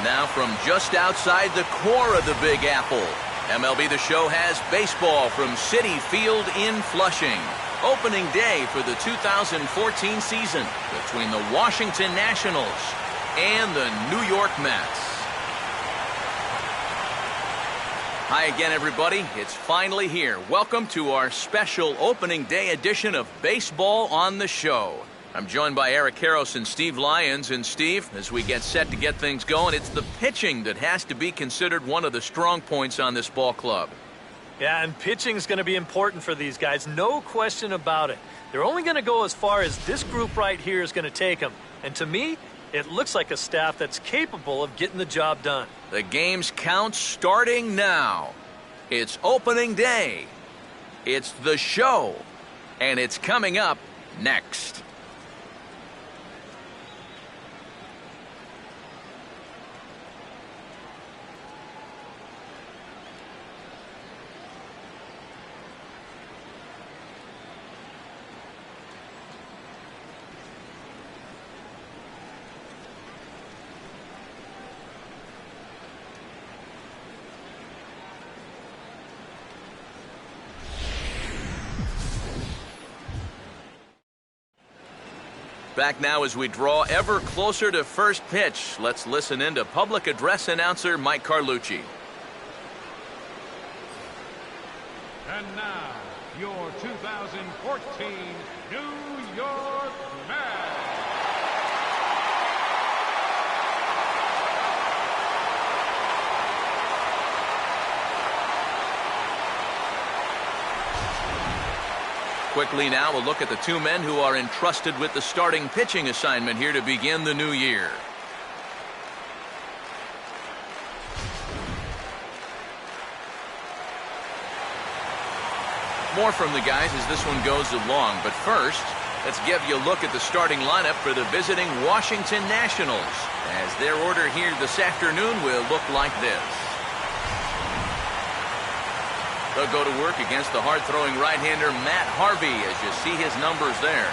Now from just outside the core of the Big Apple, MLB The Show has baseball from Citi Field in Flushing. Opening day for the 2014 season between the Washington Nationals and the New York Mets. Hi again, everybody. It's finally here. Welcome to our special opening day edition of Baseball on the Show. I'm joined by Eric Karros and Steve Lyons. And Steve, as we get set to get things going, it's the pitching that has to be considered one of the strong points on this ball club. Yeah, and pitching's going to be important for these guys, no question about it. They're only going to go as far as this group right here is going to take them. And to me, it looks like a staff that's capable of getting the job done. The game's count starting now. It's opening day. It's the show. And it's coming up next. Back now as we draw ever closer to first pitch. Let's listen in to public address announcer Mike Carlucci. And now, your 2014 New York Mets. Quickly now, we'll look at the two men who are entrusted with the starting pitching assignment here to begin the new year. More from the guys as this one goes along, but first, let's give you a look at the starting lineup for the visiting Washington Nationals, as their order here this afternoon will look like this. They'll go to work against the hard-throwing right-hander Matt Harvey, as you see his numbers there.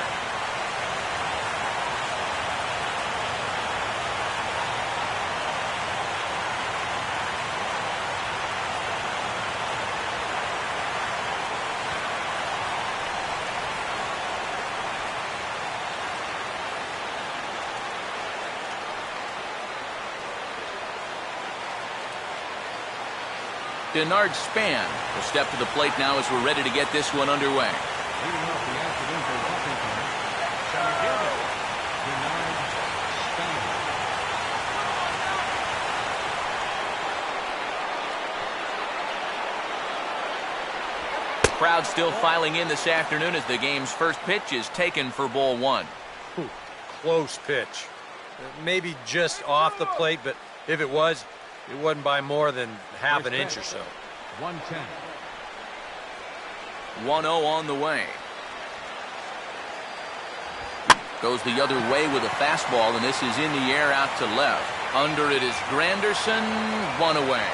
Denard Span will step to the plate now as we're ready to get this one underway. Leading off the afternoon for Washington, Denard Span. Crowd still filing in this afternoon as the game's first pitch is taken for ball one. Close pitch. Maybe just off the plate, but if it was, it wasn't by more than half an inch or so. 110. 1-0 on the way. Goes the other way with a fastball, and this is in the air out to left. Under it is Granderson, one away.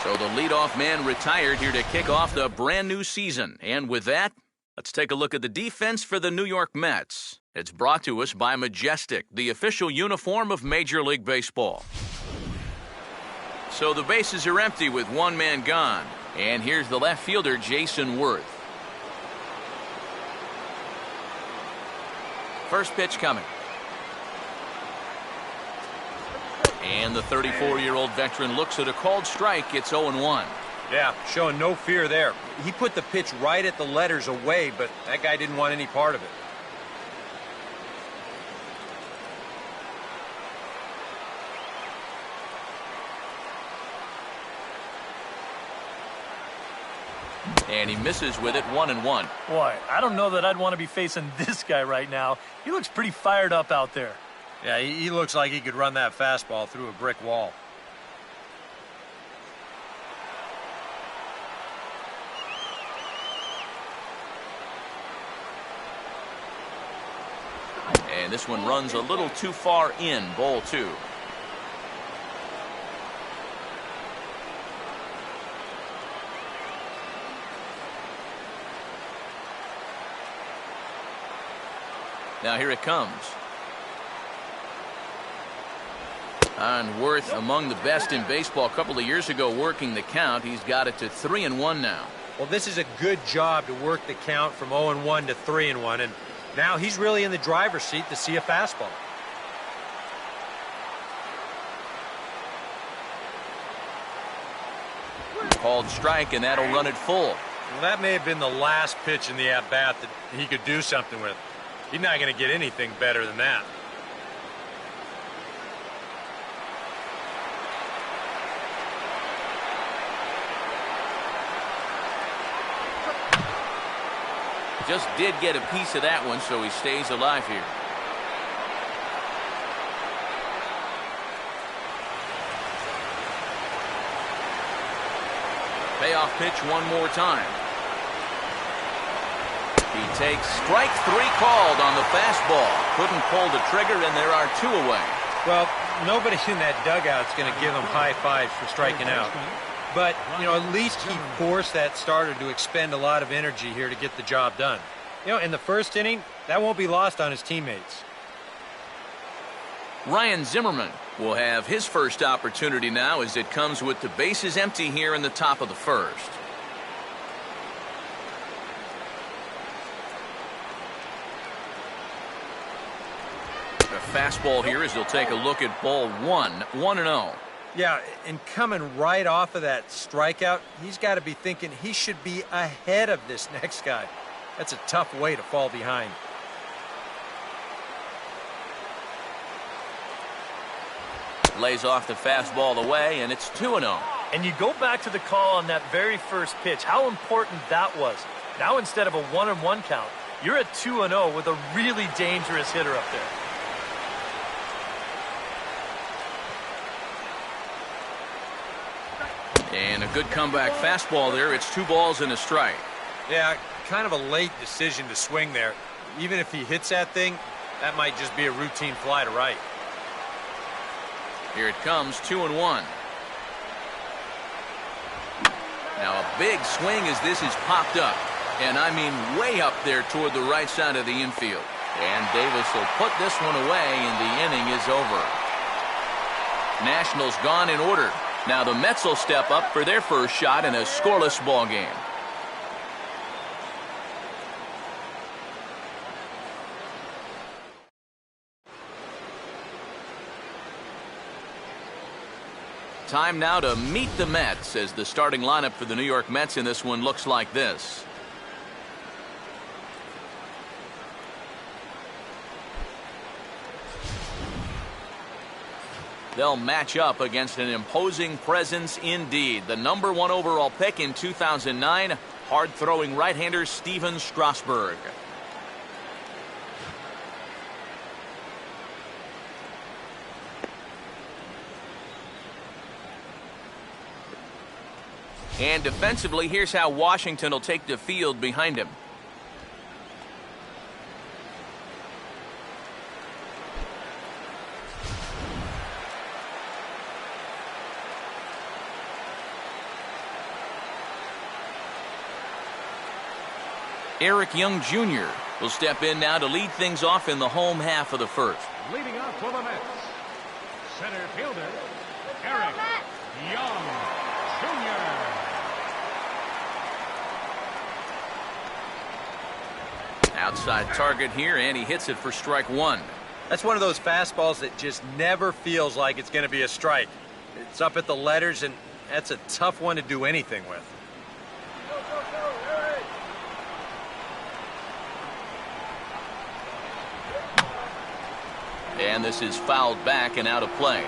So the leadoff man retired here to kick off the brand new season. And with that, let's take a look at the defense for the New York Mets. It's brought to us by Majestic, the official uniform of Major League Baseball. So the bases are empty with one man gone. And here's the left fielder, Jason Worth. First pitch coming. And the 34-year-old veteran looks at a called strike. It's 0-1. Yeah, showing no fear there. He put the pitch right at the letters away, but that guy didn't want any part of it. And he misses with it, 1-1. Boy, I don't know that I'd want to be facing this guy right now. He looks pretty fired up out there. Yeah, he looks like he could run that fastball through a brick wall. And this one runs a little too far in, ball two. Now here it comes. And Worth among the best in baseball a couple of years ago working the count. He's got it to 3-1 now. Well, this is a good job to work the count from 0-1 to 3-1, and now he's really in the driver's seat to see a fastball. Called strike, and that'll run it full. Well, that may have been the last pitch in the at-bat that he could do something with. He's not going to get anything better than that. Just did get a piece of that one, so he stays alive here. Payoff pitch one more time. He takes strike 3 called on the fastball. Couldn't pull the trigger, and there are 2 away. Well, nobody in that dugout's going to give him high fives for striking out. But, you know, at least he forced that starter to expend a lot of energy here to get the job done. You know, in the first inning, that won't be lost on his teammates. Ryan Zimmerman will have his first opportunity now as it comes with the bases empty here in the top of the first. A fastball here as he'll take a look at ball 1, 1-0. Yeah, and coming right off of that strikeout, he's got to be thinking he should be ahead of this next guy. That's a tough way to fall behind. Lays off the fastball away, and it's 2-0. And you go back to the call on that very first pitch, how important that was. Now instead of a 1-1 count, you're at 2-0 with a really dangerous hitter up there. And a good comeback fastball there. It's 2 balls and a strike. Yeah, kind of a late decision to swing there. Even if he hits that thing, that might just be a routine fly to right. Here it comes, 2-1. Now a big swing as this is popped up. And I mean way up there toward the right side of the infield. And Davis will put this one away, and the inning is over. Nationals gone in order. Now the Mets will step up for their first shot in a scoreless ball game. Time now to meet the Mets as the starting lineup for the New York Mets in this one looks like this. They'll match up against an imposing presence indeed. The #1 overall pick in 2009, hard-throwing right-hander Steven Strasburg. And defensively, here's how Washington will take the field behind him. Eric Young Jr. will step in now to lead things off in the home half of the first. Leading off for the Mets, center fielder, Eric Young Jr. Outside target here, and he hits it for strike 1. That's one of those fastballs that just never feels like it's going to be a strike. It's up at the letters, and that's a tough one to do anything with. And this is fouled back and out of play.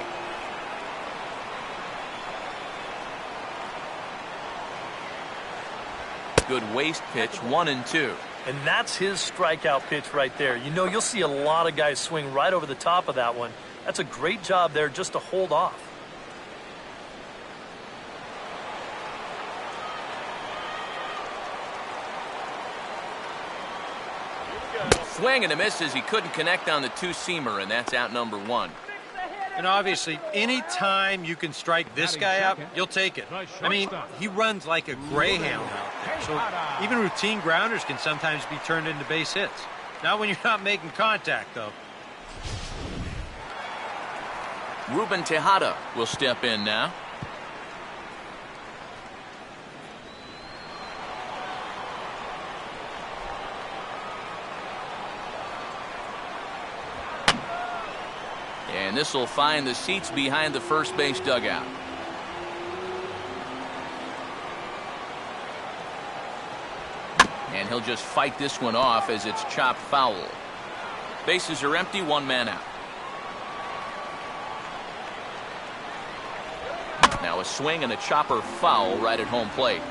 Good waist pitch, 1-2. And that's his strikeout pitch right there. You know, you'll see a lot of guys swing right over the top of that one. That's a great job there just to hold off. Swing and a miss as he couldn't connect on the two-seamer, and that's out #1. And obviously, any time you can strike this guy out, you'll take it. I mean, he runs like a greyhound out there. So even routine grounders can sometimes be turned into base hits. Not when you're not making contact, though. Ruben Tejada will step in now. And this will find the seats behind the first base dugout. And he'll just fight this one off as it's chopped foul. Bases are empty, one man out. Now a swing and a chopper foul right at home plate.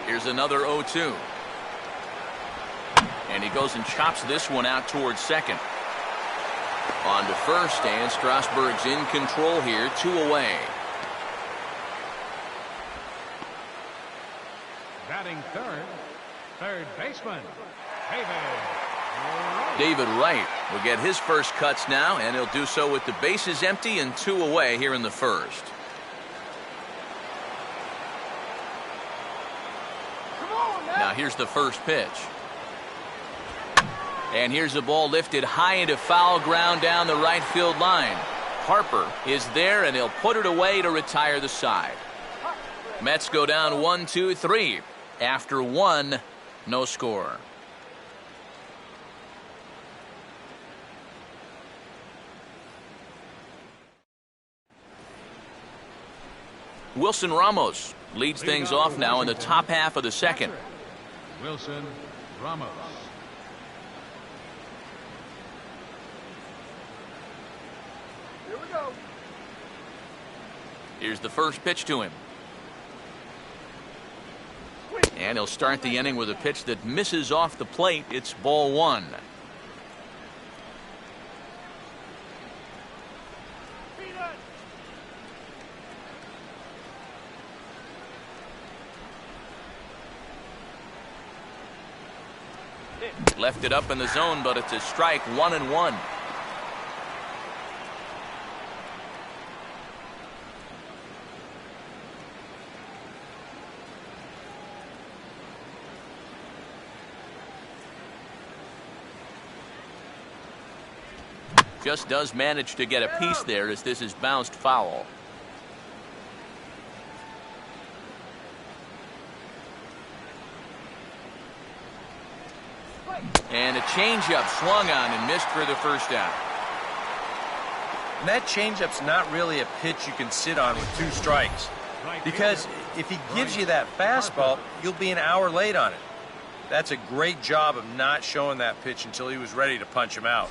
Here's another 0-2. And he goes and chops this one out towards second. On to first, and Strasburg's in control here, 2 away. Batting third baseman, David Wright will get his first cuts now, and he'll do so with the bases empty and 2 away here in the first. Now here's the first pitch. And here's a ball lifted high into foul ground down the right field line. Harper is there, and he'll put it away to retire the side. Mets go down 1-2-3. After 1, no score. Wilson Ramos leads things off now in the top half of the second. Wilson Ramos. Here we go. Here's the first pitch to him. And he'll start the inning with a pitch that misses off the plate. It's ball 1. Left it up in the zone, but it's a strike, 1-1. Just does manage to get a piece there as this is bounced foul. And a changeup swung on and missed for the first out. And that changeup's not really a pitch you can sit on with 2 strikes. Because if he gives you that fastball, you'll be an hour late on it. That's a great job of not showing that pitch until he was ready to punch him out.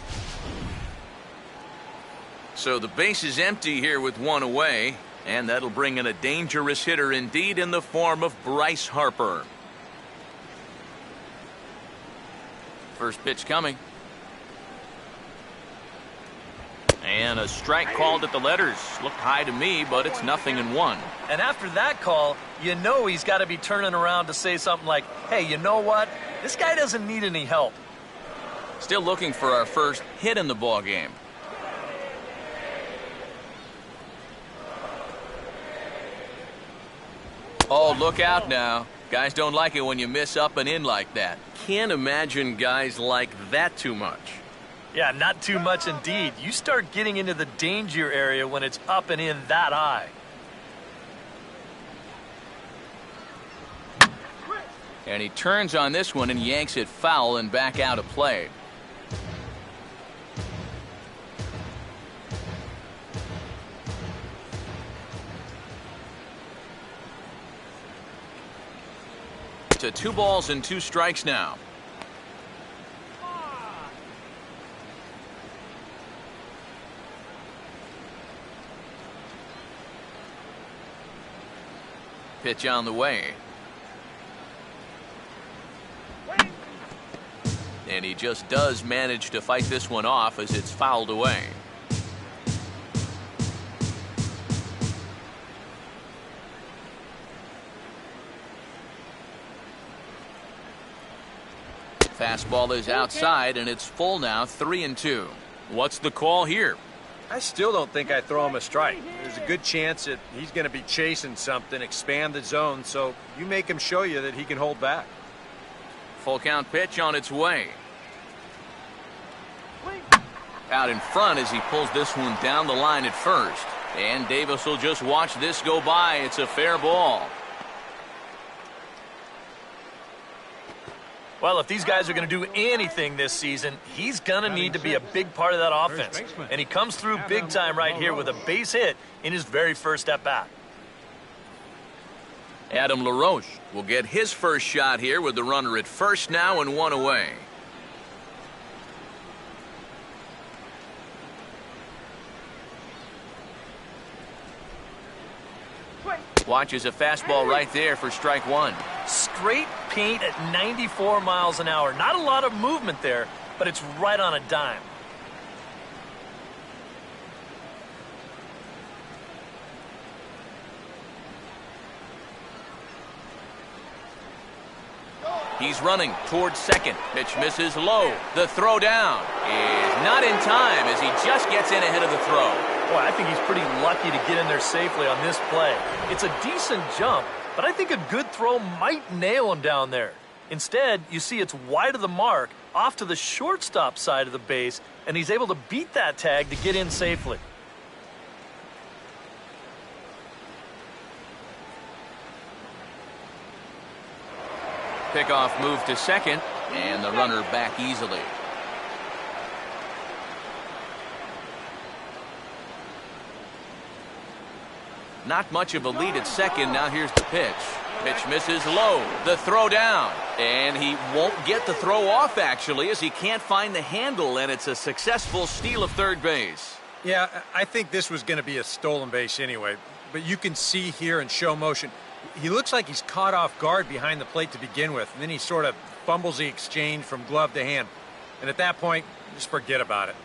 So the base is empty here with 1 away, and that'll bring in a dangerous hitter indeed in the form of Bryce Harper. First pitch coming. And a strike called at the letters. Looked high to me, but it's 0-1. And after that call, you know he's got to be turning around to say something like, hey, you know what? This guy doesn't need any help. Still looking for our first hit in the ball game. Oh, look out now. Guys don't like it when you miss up and in like that. Can't imagine guys like that too much. Yeah, not too much indeed. You start getting into the danger area when it's up and in that high. And he turns on this one and yanks it foul and back out of play. To 2 balls and 2 strikes now. Pitch on the way. And he just does manage to fight this one off as it's fouled away. Fastball is outside, and it's full now, 3-2. What's the call here? I still don't think I throw him a strike. There's a good chance that he's going to be chasing something, expand the zone, so you make him show you that he can hold back. Full count pitch on its way. Out in front as he pulls this one down the line at first. And Davis will just watch this go by. It's a fair ball. Well, if these guys are going to do anything this season, he's going to need to be a big part of that offense. And he comes through big time right here with a base hit in his very first at-bat. Adam LaRoche will get his first shot here with the runner at first now and one away. Watches a fastball right there for strike one. Straight paint at 94 miles an hour. Not a lot of movement there, but it's right on a dime. He's running towards second. Pitch misses low. The throw down is not in time as he just gets in ahead of the throw. Boy, I think he's pretty lucky to get in there safely on this play. It's a decent jump, but I think a good throw might nail him down there. Instead, you see it's wide of the mark, off to the shortstop side of the base, and he's able to beat that tag to get in safely. Pickoff move to second, and the runner back easily. Not much of a lead at second. Now here's the pitch. Pitch misses low. The throw down. And he won't get the throw off, actually, as he can't find the handle, and it's a successful steal of third base. Yeah, I think this was going to be a stolen base anyway. But you can see here in show motion, he looks like he's caught off guard behind the plate to begin with. And then he sort of fumbles the exchange from glove to hand. And at that point, just forget about it.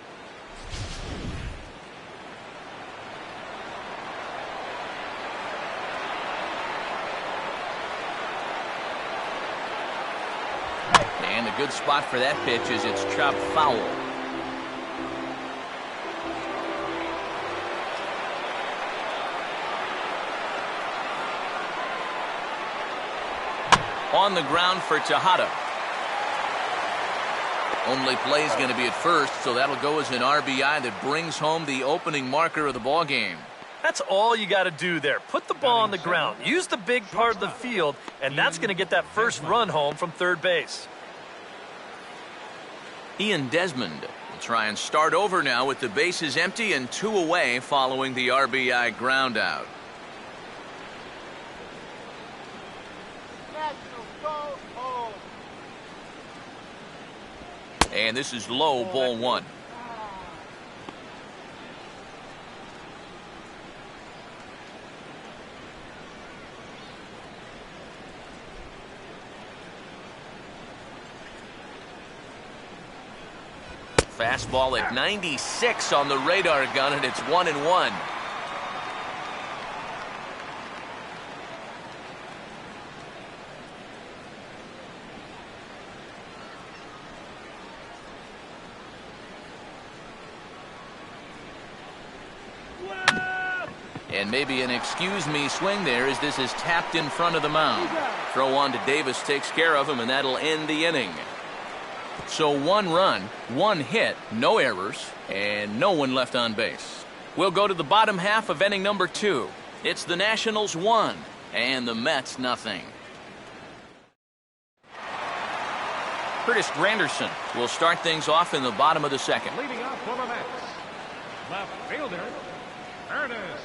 And a good spot for that pitch is it's chopped foul. On the ground for Tejada. Only play is going to be at first, so that'll go as an RBI that brings home the opening marker of the ball game. That's all you got to do there. Put the ball on the ground. Use the big part of the field, and that's going to get that first run home from third base. Ian Desmond will try and start over now with the bases empty and 2 away following the RBI ground out. And this is low, ball one. Fastball at 96 on the radar gun, and it's 1-1. And maybe an excuse me swing there as this is tapped in front of the mound. Throw on to Davis takes care of him, and that'll end the inning. So 1 run, 1 hit, no errors, and no one left on base. We'll go to the bottom half of inning number 2. It's the Nationals 1 and the Mets nothing. Curtis Granderson will start things off in the bottom of the second. Leading off for the Mets, left fielder, Ernest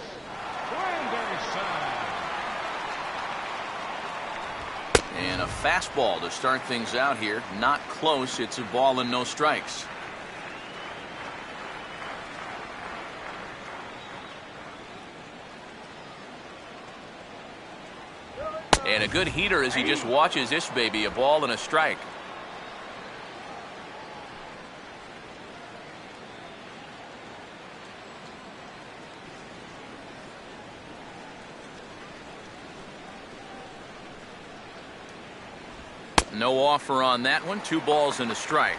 Granderson. And a fastball to start things out here. Not close. It's a ball and no strikes. And a good heater as he just watches this baby. A ball and a strike. No offer on that one. 2 balls and a strike.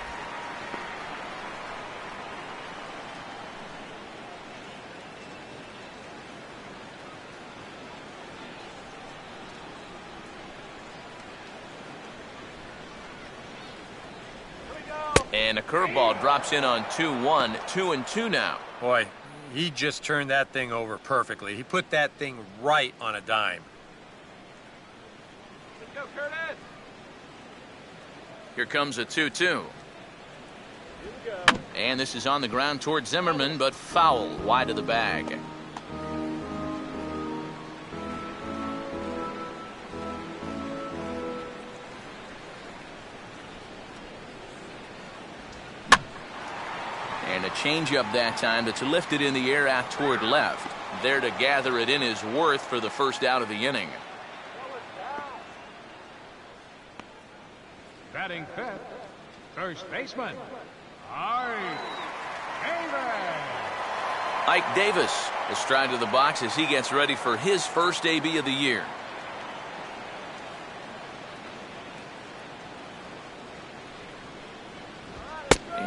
And a curveball drops in on 2-1, 2-2 now. Boy, he just turned that thing over perfectly. He put that thing right on a dime. Let's go, Curtis. Here comes a 2-2. Here we go. And this is on the ground toward Zimmerman, but foul wide of the bag. And a changeup that time that's lifted in the air out toward left. There to gather it in is Worth for the first out of the inning. Batting fifth, first baseman, Ike Davis. Ike Davis will stride to the box as he gets ready for his first AB of the year.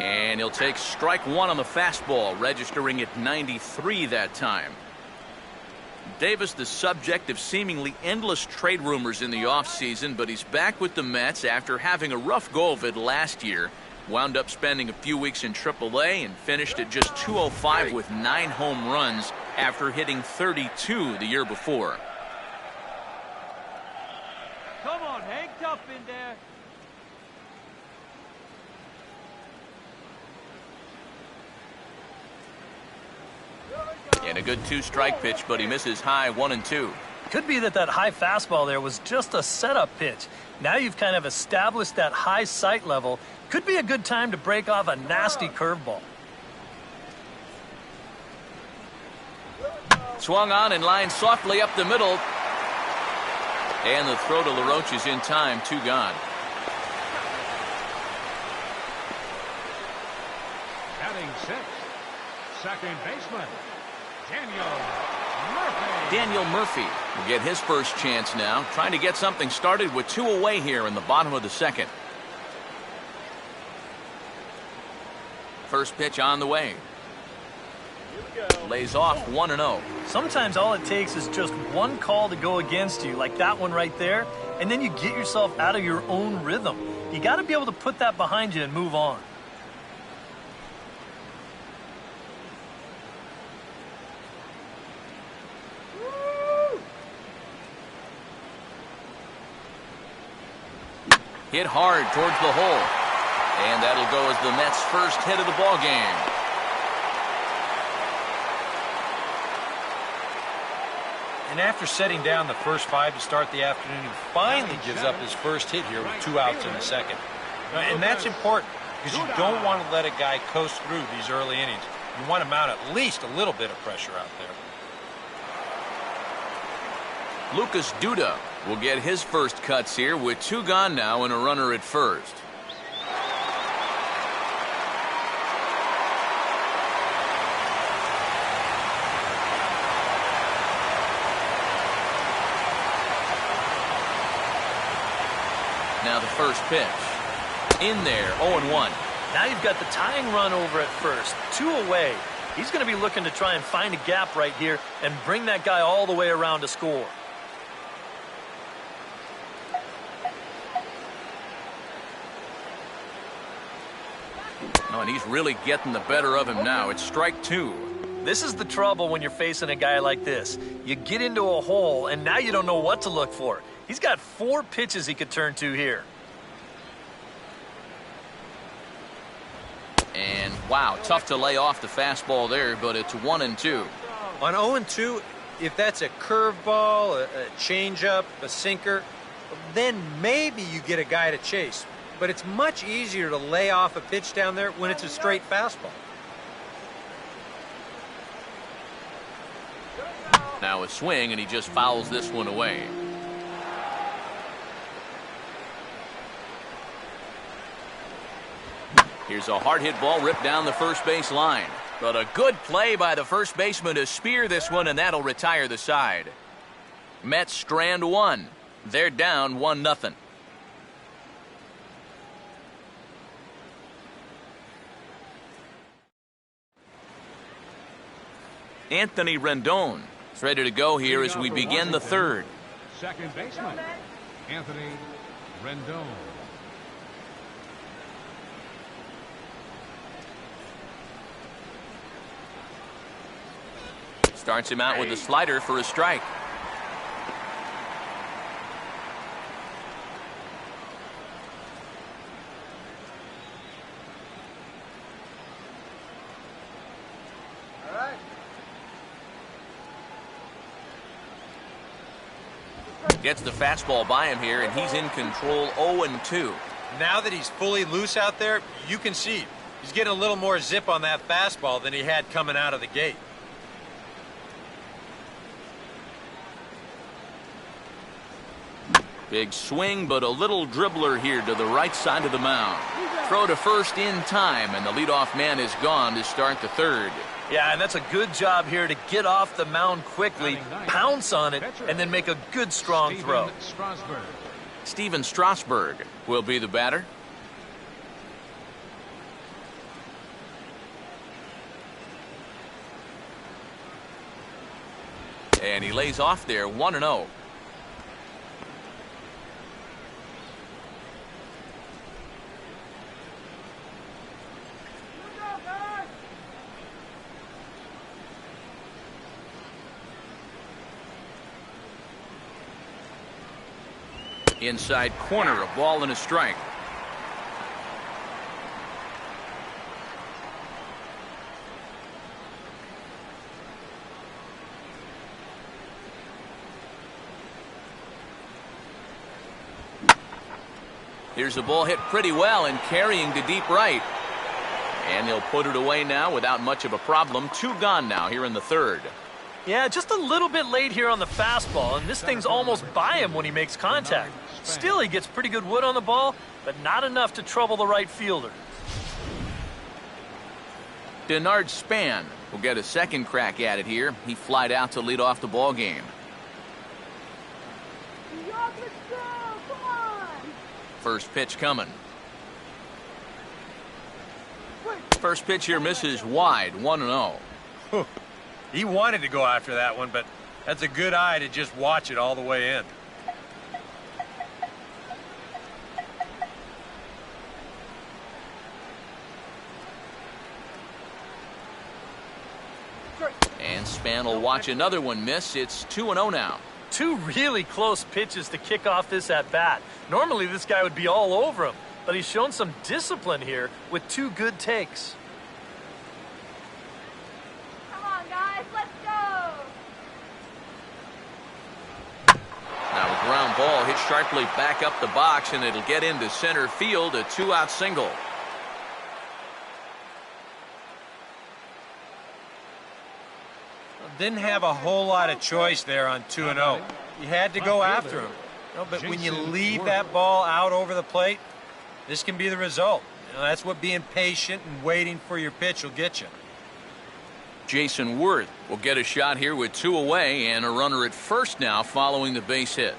And he'll take strike one on the fastball, registering at 93 that time. Davis, the subject of seemingly endless trade rumors in the offseason, but he's back with the Mets after having a rough go of it last year. Wound up spending a few weeks in AAA and finished at just 205 with 9 home runs after hitting 32 the year before. Come on, hang tough in there. And a good 2-strike pitch, but he misses high 1-2. Could be that high fastball there was just a setup pitch. Now you've kind of established that high sight level. Could be a good time to break off a nasty curveball. Swung on and lined softly up the middle. And the throw to LaRoche is in time, 2 gone. Batting sixth, second baseman, Murphy. Daniel Murphy will get his first chance now, trying to get something started with 2 away here in the bottom of the second. First pitch on the way. Lays off 1-0. Sometimes all it takes is just one call to go against you, like that one right there, and then you get yourself out of your own rhythm. You got to be able to put that behind you and move on. Hit hard towards the hole. And that'll go as the Mets' first hit of the ball game. And after setting down the first 5 to start the afternoon, he finally gives up his first hit here with 2 outs in the second. And that's important because you don't want to let a guy coast through these early innings. You want to mount at least a little bit of pressure out there. Lucas Duda will get his first cuts here with 2 gone now and a runner at first. Now the first pitch. In there, 0-1. Now you've got the tying run over at first, 2 away. He's going to be looking to try and find a gap right here and bring that guy all the way around to score. Oh, and he's really getting the better of him now. It's strike 2. This is the trouble when you're facing a guy like this. You get into a hole, and now you don't know what to look for. He's got 4 pitches he could turn to here. And, wow, tough to lay off the fastball there, but it's 1-2. On 0-2, if that's a curveball, a changeup, a sinker, then maybe you get a guy to chase. But it's much easier to lay off a pitch down there when it's a straight fastball. Now a swing, and he just fouls this one away. Here's a hard hit ball ripped down the first base line. But a good play by the first baseman to spear this one, and that'll retire the side. Mets strand 1. They're down 1-0. Anthony Rendon is ready to go here as we begin the third. Second baseman, Anthony Rendon. Starts him out with a slider for a strike. Gets the fastball by him here, and he's in control 0-2. Now that he's fully loose out there, you can see he's getting a little more zip on that fastball than he had coming out of the gate. Big swing, but a little dribbler here to the right side of the mound. Throw to first in time, and the leadoff man is gone to start the third. Yeah, and that's a good job here to get off the mound quickly, pounce on it, and then make a good, strong throw. Steven Strasburg will be the batter. And he lays off there, 1-0. Inside corner, a ball and a strike. Here's a ball hit pretty well and carrying to deep right. And they'll put it away now without much of a problem. 2 gone now here in the third. Yeah, just a little bit late here on the fastball, and this thing's almost by him when he makes contact. Still, he gets pretty good wood on the ball, but not enough to trouble the right fielder. Denard Span will get a second crack at it here. He flied out to lead off the ball game. First pitch coming. First pitch here misses wide, 1-0. He wanted to go after that one, but that's a good eye to just watch it all the way in. And Span will watch another one miss. It's 2-0 now. 2 really close pitches to kick off this at-bat. Normally this guy would be all over him, but he's shown some discipline here with 2 good takes. Come on, guys, let's go! Now a ground ball hit sharply back up the box, and it'll get into center field, a 2-out single. Didn't have a whole lot of choice there on 2-0. You had to go after him. But when you leave that ball out over the plate, this can be the result. That's what being patient and waiting for your pitch will get you. Jason Worth will get a shot here with 2 away and a runner at first now following the base hit.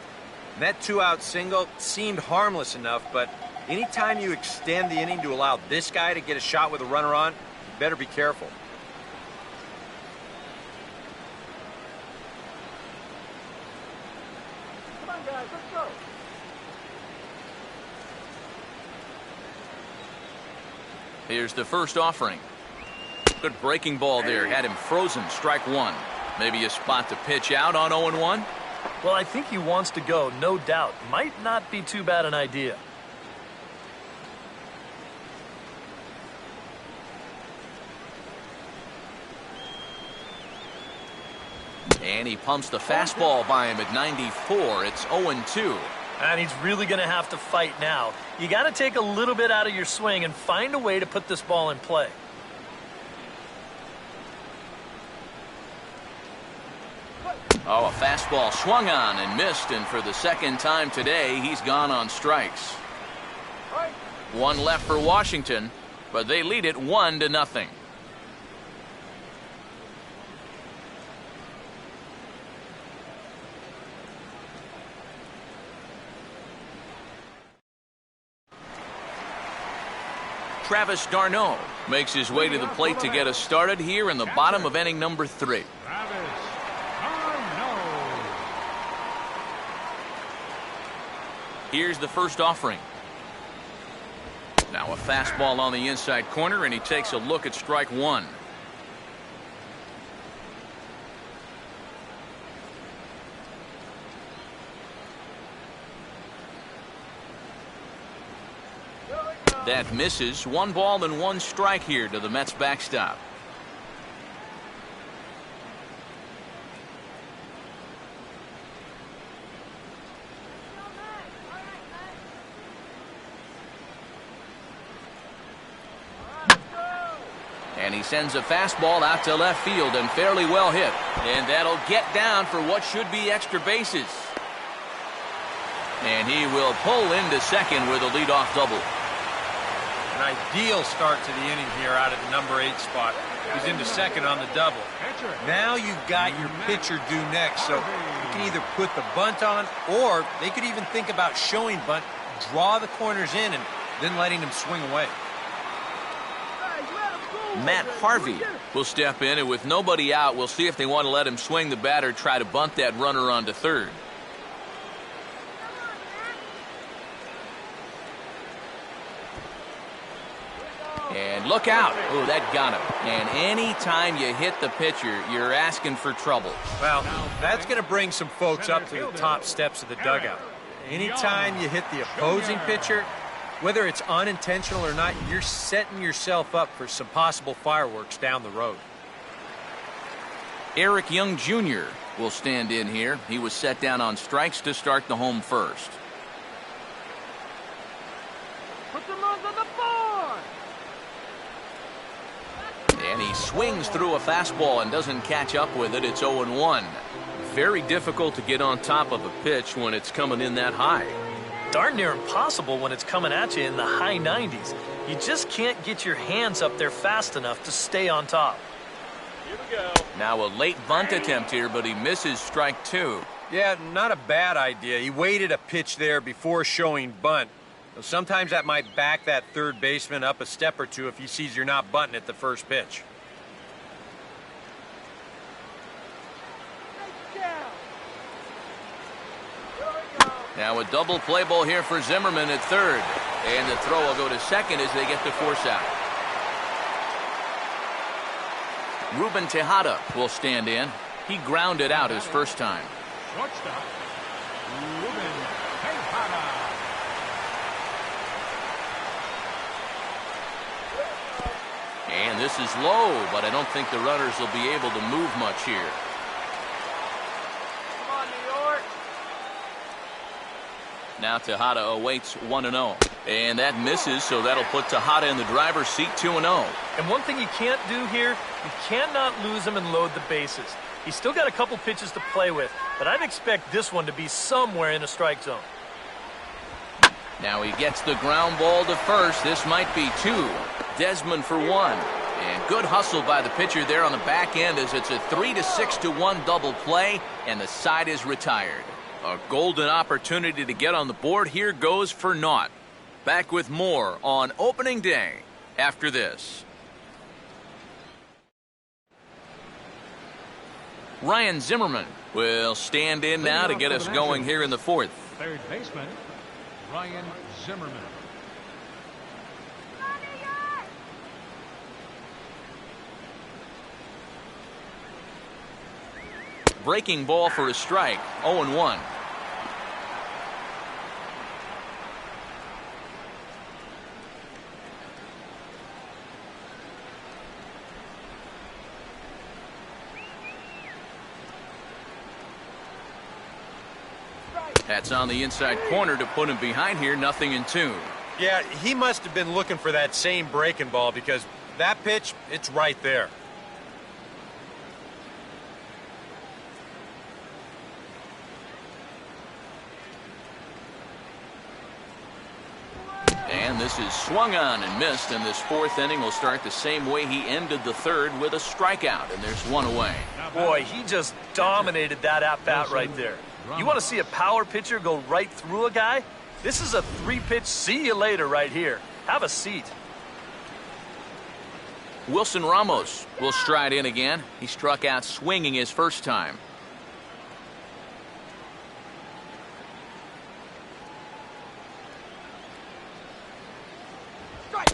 That 2-out single seemed harmless enough, but anytime you extend the inning to allow this guy to get a shot with a runner on, you better be careful. Here's the first offering. Good breaking ball there. Had him frozen. Strike 1. Maybe a spot to pitch out on 0-1. Well, I think he wants to go, no doubt. Might not be too bad an idea. And he pumps the fastball by him at 94. It's 0-2. And he's really going to have to fight now. You got to take a little bit out of your swing and find a way to put this ball in play. Oh, a fastball swung on and missed, and for the second time today, he's gone on strikes. 1 left for Washington, but they lead it 1-0. Travis d'Arnaud makes his way to the plate to get us started here in the bottom of inning number 3. Here's the first offering. Now a fastball on the inside corner, and he takes a look at strike 1. That misses. 1 ball and 1 strike here to the Mets backstop. And he sends a fastball out to left field and fairly well hit. And that'll get down for what should be extra bases. And he will pull into second with a leadoff double. An ideal start to the inning here out of the number 8 spot. He's into second on the double. Now you've got your pitcher due next, so you can either put the bunt on, or they could even think about showing bunt, draw the corners in, and then letting him swing away. Matt Harvey will step in, and with nobody out, we'll see if they want to let him swing the bat or try to bunt that runner onto third. And look out. Oh, that got him. And any time you hit the pitcher, you're asking for trouble. Well, that's going to bring some folks up to the top steps of the dugout. Anytime you hit the opposing pitcher, whether it's unintentional or not, you're setting yourself up for some possible fireworks down the road. Eric Young Jr. will stand in here. He was set down on strikes to start the home first. Put them on the board. And he swings through a fastball and doesn't catch up with it. It's 0-1. Very difficult to get on top of a pitch when it's coming in that high. Darn near impossible when it's coming at you in the high 90s. You just can't get your hands up there fast enough to stay on top. Here we go. Now a late bunt attempt here, but he misses strike 2. Yeah, not a bad idea. He waited a pitch there before showing bunt. So sometimes that might back that third baseman up a step or two if he sees you're not bunting at the first pitch. Now a double play ball here for Zimmerman at third. And the throw will go to second as they get the force out. Ruben Tejada will stand in. He grounded out his first time. Shortstop, Ruben Tejada. And this is low, but I don't think the runners will be able to move much here. Come on, New York. Now Tejada awaits 1-0. And that misses, so that'll put Tejada in the driver's seat 2-0. And one thing you can't do here, you cannot lose him and load the bases. He's still got a couple pitches to play with, but I'd expect this one to be somewhere in a strike zone. Now he gets the ground ball to first. This might be 2. Desmond for 1. And good hustle by the pitcher there on the back end as it's a 3-6-1 double play, and the side is retired. A golden opportunity to get on the board here goes for naught. Back with more on opening day after this. Ryan Zimmerman will stand in now to get us going here in the fourth. Third baseman, Ryan Zimmerman. Breaking ball for a strike. 0-1. That's on the inside corner to put him behind here. 0-2. Yeah, he must have been looking for that same breaking ball because that pitch, it's right there. And this is swung on and missed, and this fourth inning will start the same way he ended the third with a strikeout, and there's one away. Boy, he just dominated that at-bat right there. You want to see a power pitcher go right through a guy? This is a 3-pitch see you later right here. Have a seat. Wilson Ramos will stride in again. He struck out swinging his first time.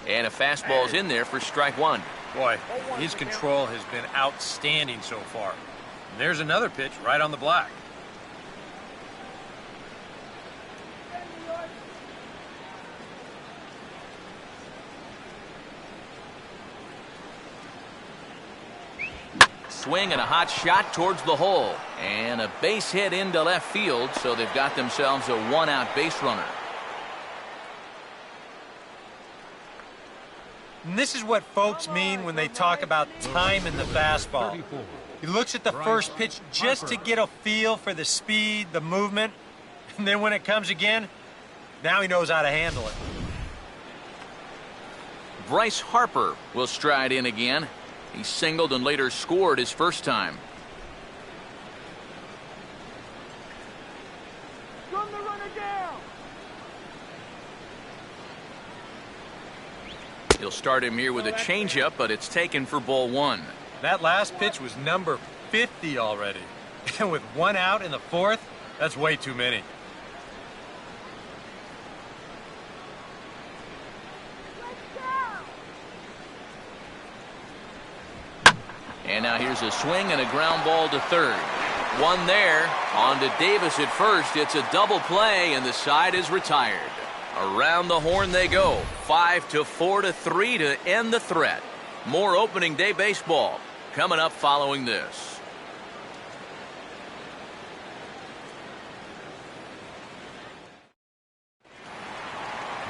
And a fastball's in there for strike 1. Boy, his control has been outstanding so far. And there's another pitch right on the block. swing and a hot shot towards the hole. And a base hit into left field, so they've got themselves a one-out base runner. And this is what folks mean when they talk about time in the fastball. He looks at the first pitch just to get a feel for the speed, the movement, and then when it comes again, now he knows how to handle it. Bryce Harper will stride in again. He singled and later scored his first time. Run the runner down. He'll start him here with a changeup, but it's taken for ball one. That last pitch was number 50 already. And with one out in the fourth, that's way too many. And now here's a swing and a ground ball to third. One there. On to Davis at first. It's a double play, and the side is retired. Around the horn they go. 5-4-3 to end the threat. More opening day baseball coming up following this.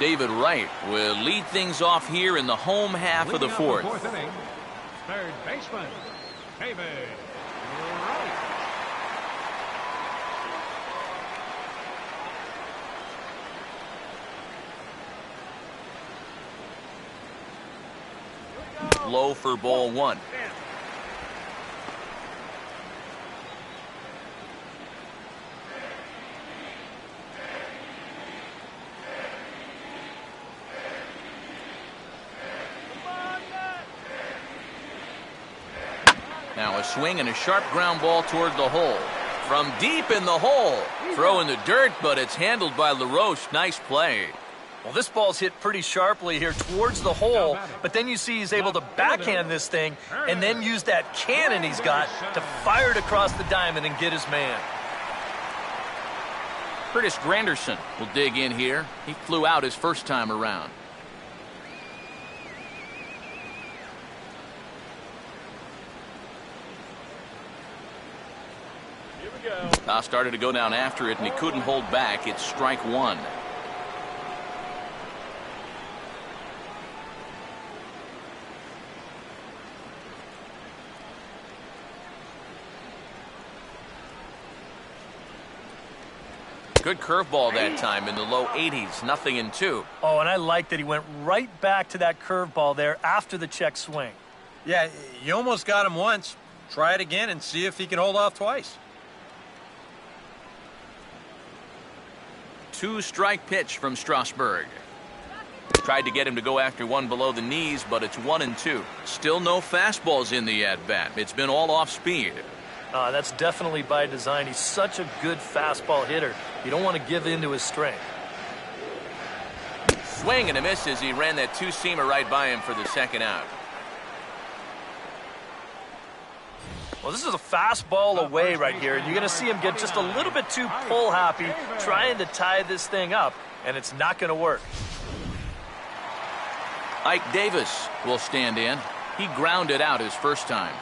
David Wright will lead things off here in the home half of the fourth. Inning, third baseman, David Wright. Low for ball one. Now a swing and a sharp ground ball toward the hole. From deep in the hole. Throw in the dirt, but it's handled by LaRoche. Nice play. Well, this ball's hit pretty sharply here towards the hole, but then you see he's able to backhand this thing and then use that cannon he's got to fire it across the diamond and get his man. Curtis Granderson will dig in here. He flew out his first time around. Here we go. Now started to go down after it, and he couldn't hold back. It's strike one. Good curveball that time in the low 80s, 0-2. Oh, and I like that he went right back to that curveball there after the check swing. Yeah, you almost got him once. Try it again and see if he can hold off twice. Two-strike pitch from Strasburg. Tried to get him to go after one below the knees, but it's 1-2. Still no fastballs in the at-bat. It's been all off speed. That's definitely by design. He's such a good fastball hitter. You don't want to give in to his strength. Swing and a miss as he ran that two-seamer right by him for the second out. Well, this is a fastball away right here. You're going to see him get just a little bit too pull-happy trying to tie this thing up, and it's not going to work. Ike Davis will stand in. He grounded out his first time.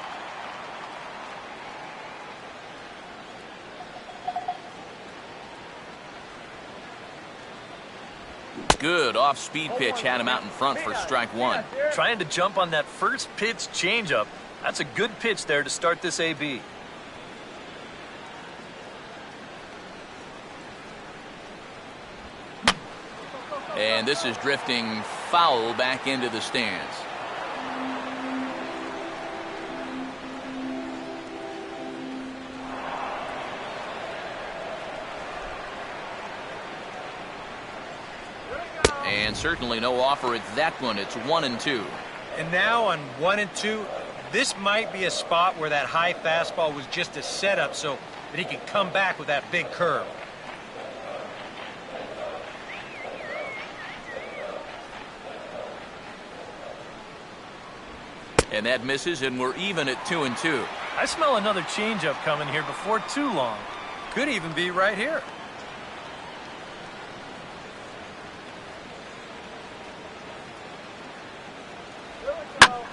Good off-speed pitch had him out in front for strike one. Trying to jump on that first pitch changeup. That's a good pitch there to start this AB. And this is drifting foul back into the stands. And certainly no offer at that one. It's 1-2. And now on 1-2, this might be a spot where that high fastball was just a setup so that he can come back with that big curve. And that misses, and we're even at 2-2. I smell another changeup coming here before too long. Could even be right here.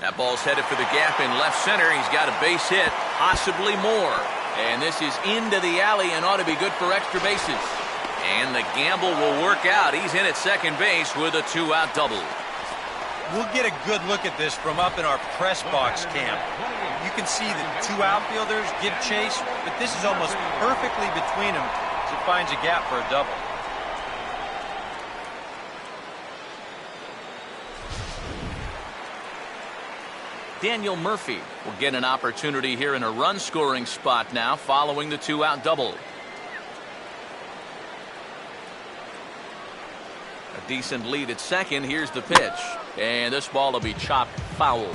That ball's headed for the gap in left center. He's got a base hit, possibly more. And this is into the alley and ought to be good for extra bases. And the gamble will work out. He's in at second base with a 2-out double. We'll get a good look at this from up in our press box camp. You can see the two outfielders give chase, but this is almost perfectly between them as it finds a gap for a double. Daniel Murphy will get an opportunity here in a run-scoring spot now following the 2-out double. A decent lead at second. Here's the pitch. And this ball will be chopped foul.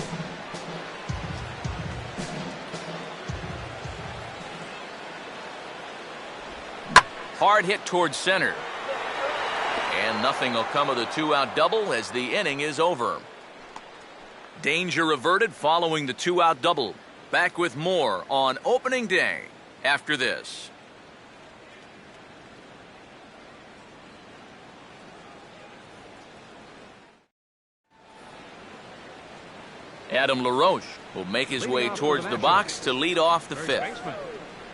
Hard hit towards center. And nothing will come of the 2-out double as the inning is over. Danger averted following the 2-out double. Back with more on opening day after this. Adam LaRoche will make his way towards the box to lead off the fifth. Baseman,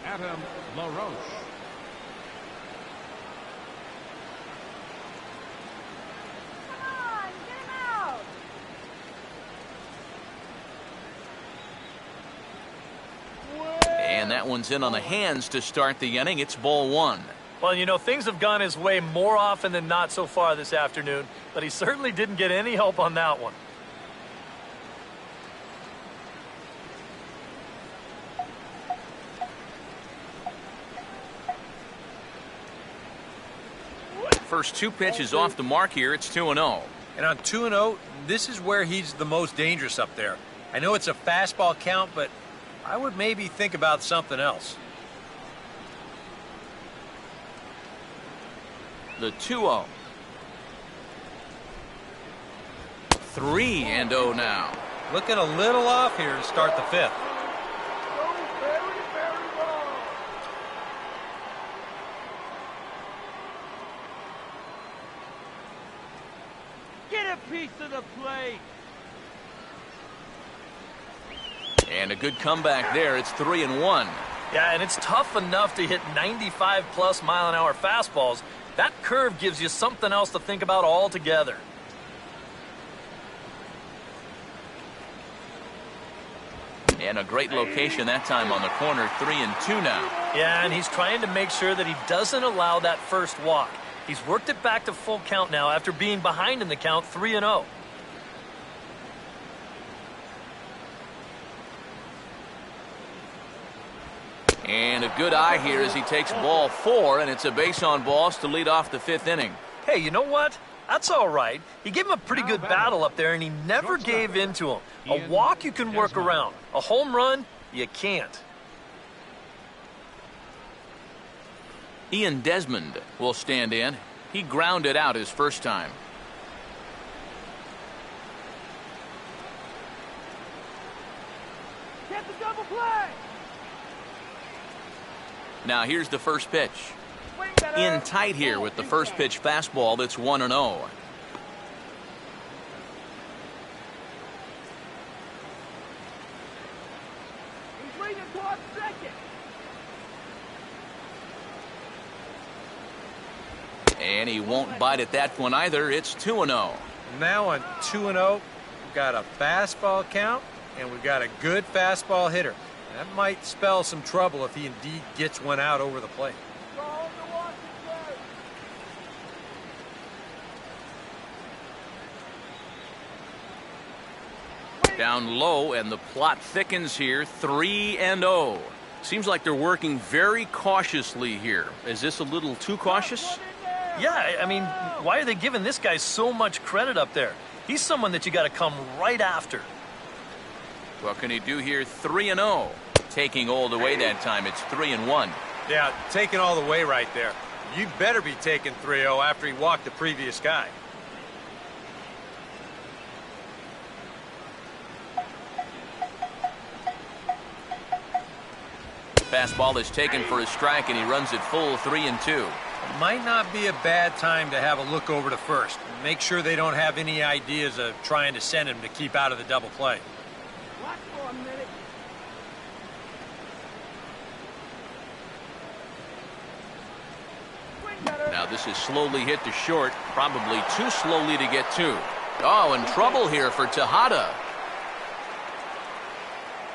Adam LaRoche. Come on, get him out. And that one's in on the hands to start the inning. It's ball one. Well, you know, things have gone his way more often than not so far this afternoon, but he certainly didn't get any help on that one. First two pitches off the mark here. It's 2-0. And on 2-0, this is where he's the most dangerous up there. I know it's a fastball count, but I would maybe think about something else. The 2-0. 3-0 now. Looking a little off here to start the fifth. Get a piece of the plate. And a good comeback there. It's 3-1. Yeah, and it's tough enough to hit 95+ mile-an-hour fastballs. That curve gives you something else to think about altogether. And a great location that time on the corner. 3-2 now. Yeah, and he's trying to make sure that he doesn't allow that first walk. He's worked it back to full count now after being behind in the count 3-0. And a good eye here as he takes ball 4, and it's a base on balls to lead off the fifth inning. Hey, you know what? That's all right. He gave him a pretty good battle up there, and he never gave in to him. A walk you can work around. A home run, you can't. Ian Desmond will stand in. He grounded out his first time. Get the double play. Now here's the first pitch. In tight here with the first pitch fastball that's 1-0. He's leading towards second. And he won't bite at that one either. It's 2-0. Now on 2-0, we've got a fastball count, and we've got a good fastball hitter. That might spell some trouble if he indeed gets one out over the plate. Go home to Washington. Down low, and the plot thickens here. 3-0. Seems like they're working very cautiously here. Is this a little too cautious? Yeah, I mean, why are they giving this guy so much credit up there? He's someone that you got to come right after. What can he do here? 3-0. Taking all the way that time. It's 3-1. Yeah, taking all the way right there. You better be taking 3-0 after he walked the previous guy. Fastball is taken for a strike, and he runs it full. 3-2. It might not be a bad time to have a look over to first. Make sure they don't have any ideas of trying to send him to keep out of the double play. this is slowly hit to short, probably too slowly to get to. Oh, and trouble here for Tejada.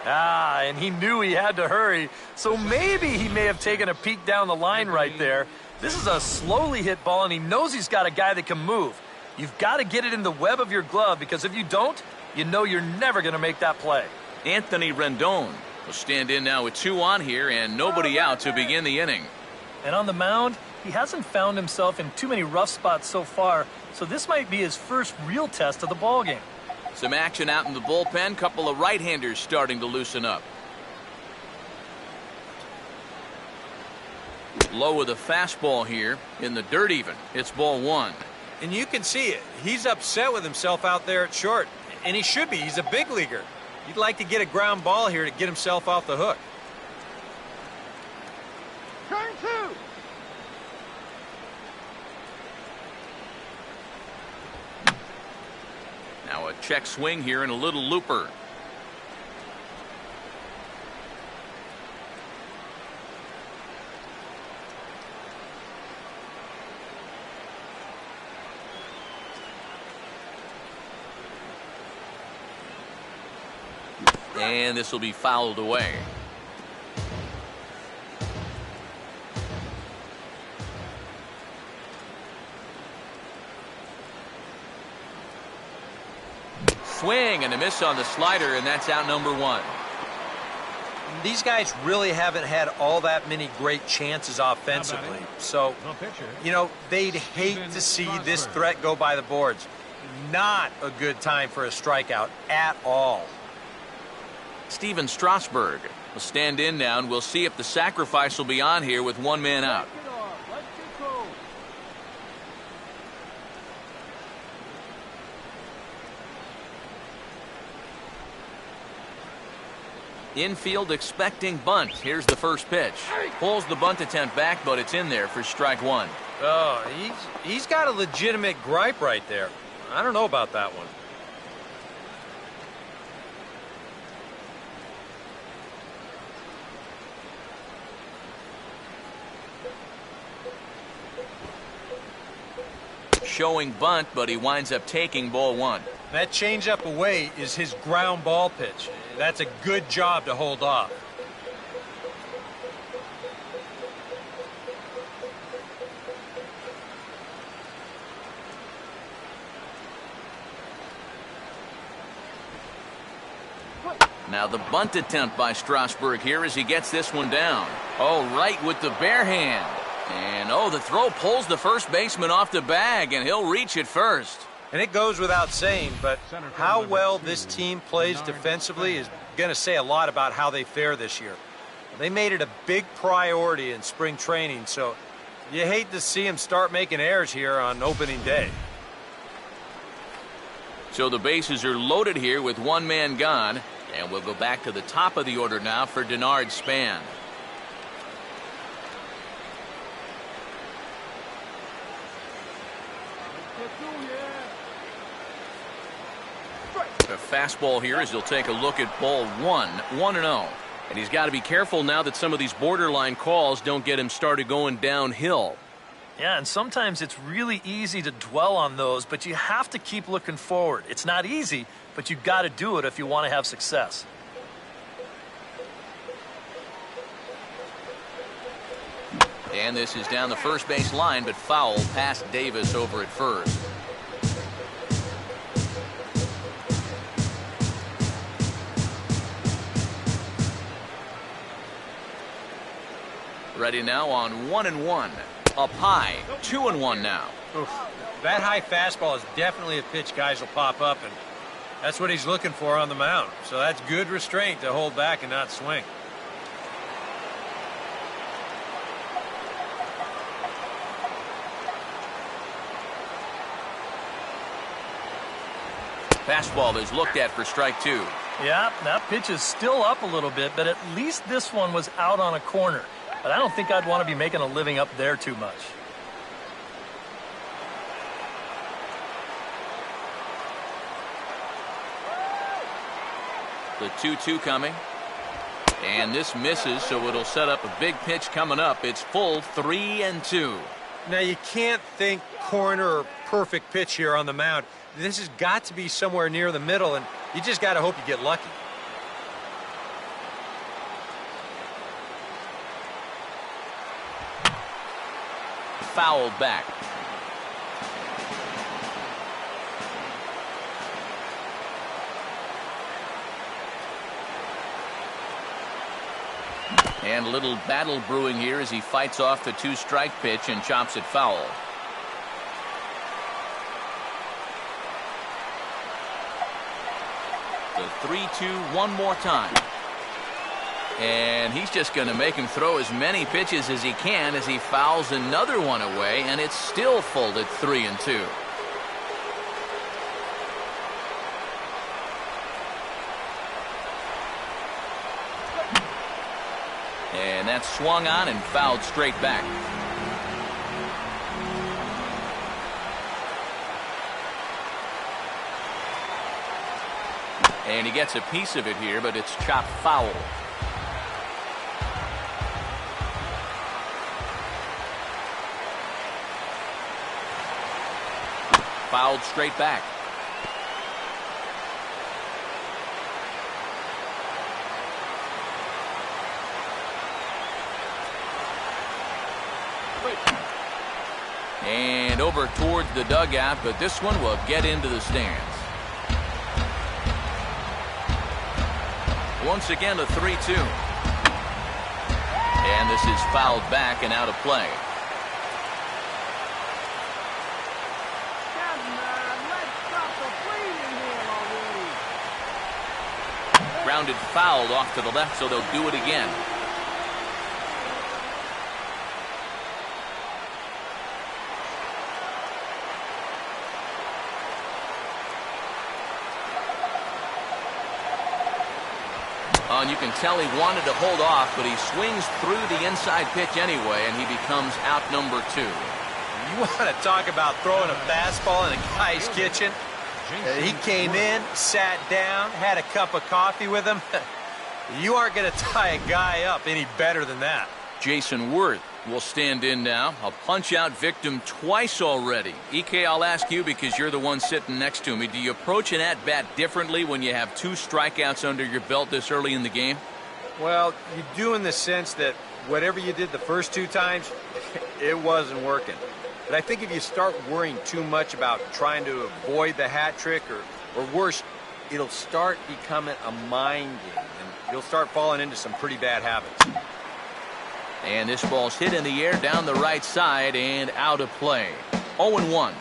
Ah, and he knew he had to hurry, so maybe he may have taken a peek down the line right there. This is a slowly hit ball, and he knows he's got a guy that can move. You've got to get it in the web of your glove, because if you don't, you know you're never going to make that play. Anthony Rendon will stand in now with 2 on here and nobody out to begin the inning. And on the mound, he hasn't found himself in too many rough spots so far, so this might be his first real test of the ballgame. Some action out in the bullpen. Couple of right-handers starting to loosen up. Low with a fastball here in the dirt even. It's ball 1. And you can see it. He's upset with himself out there at short. And he should be. He's a big leaguer. He'd like to get a ground ball here to get himself off the hook. Turn 2. Now a check swing here and a little looper. And this will be fouled away. Swing and a miss on the slider, and that's out number 1. These guys really haven't had all that many great chances offensively. So, you know, they'd hate to see this threat go by the boards. Not a good time for a strikeout at all. Steven Strasburg will stand in now, and we'll see if the sacrifice will be on here with 1 man out. Get off. Let's get going. Infield expecting bunt. Here's the first pitch. Pulls the bunt attempt back, but it's in there for strike 1. Oh, he's got a legitimate gripe right there. I don't know about that one. Showing bunt, but he winds up taking ball 1. That changeup away is his ground ball pitch. That's a good job to hold off. Now the bunt attempt by Strasburg here as he gets this one down. Oh, right with the bare hand. And, oh, the throw pulls the first baseman off the bag, and he'll reach it first. And it goes without saying, but how well this team plays defensively is going to say a lot about how they fare this year. They made it a big priority in spring training, so you hate to see them start making errors here on opening day. So the bases are loaded here with 1 man gone, and we'll go back to the top of the order now for Denard Span. A fastball here as he'll take a look at ball 1, 1-0. And he's got to be careful now that some of these borderline calls don't get him started going downhill. Yeah, and sometimes it's really easy to dwell on those, but you have to keep looking forward. It's not easy, but you've got to do it if you want to have success. And this is down the first base line, but foul past Davis over at first. Ready now on 1-1. Up high, 2-1 now. Oof. That high fastball is definitely a pitch guys will pop up, and that's what he's looking for on the mound. So that's good restraint to hold back and not swing. Fastball is looked at for strike 2. Yeah, that pitch is still up a little bit, but at least this one was out on a corner. But I don't think I'd want to be making a living up there too much. The 2-2 coming. And this misses, so it'll set up a big pitch coming up. It's full 3-2. Now, you can't think corner or perfect pitch here on the mound. This has got to be somewhere near the middle, and you just got to hope you get lucky. Fouled back. And a little battle brewing here as he fights off the 2-strike pitch and chops it foul. The 3-2 one more time. And he's just going to make him throw as many pitches as he can as he fouls another one away, and it's still full at 3-2. And that's swung on and fouled straight back. And he gets a piece of it here, but it's chopped foul. Fouled straight back. And over towards the dugout, but this one will get into the stands. Once again, a 3-2. And this is fouled back and out of play. Grounded fouled off to the left, so they'll do it again. Oh, and you can tell he wanted to hold off, but he swings through the inside pitch anyway, and he becomes out number 2. You want to talk about throwing a fastball in a guy's kitchen? He came in, sat down, had a cup of coffee with him. You aren't going to tie a guy up any better than that. Jason Worth will stand in now. A punch-out victim twice already. EK, I'll ask you because you're the one sitting next to me. Do you approach an at-bat differently when you have 2 strikeouts under your belt this early in the game? Well, you do in the sense that whatever you did the first 2 times, it wasn't working. But I think if you start worrying too much about trying to avoid the hat trick, or worse, it'll start becoming a mind game, and you'll start falling into some pretty bad habits. And this ball's hit in the air down the right side and out of play. 0-1.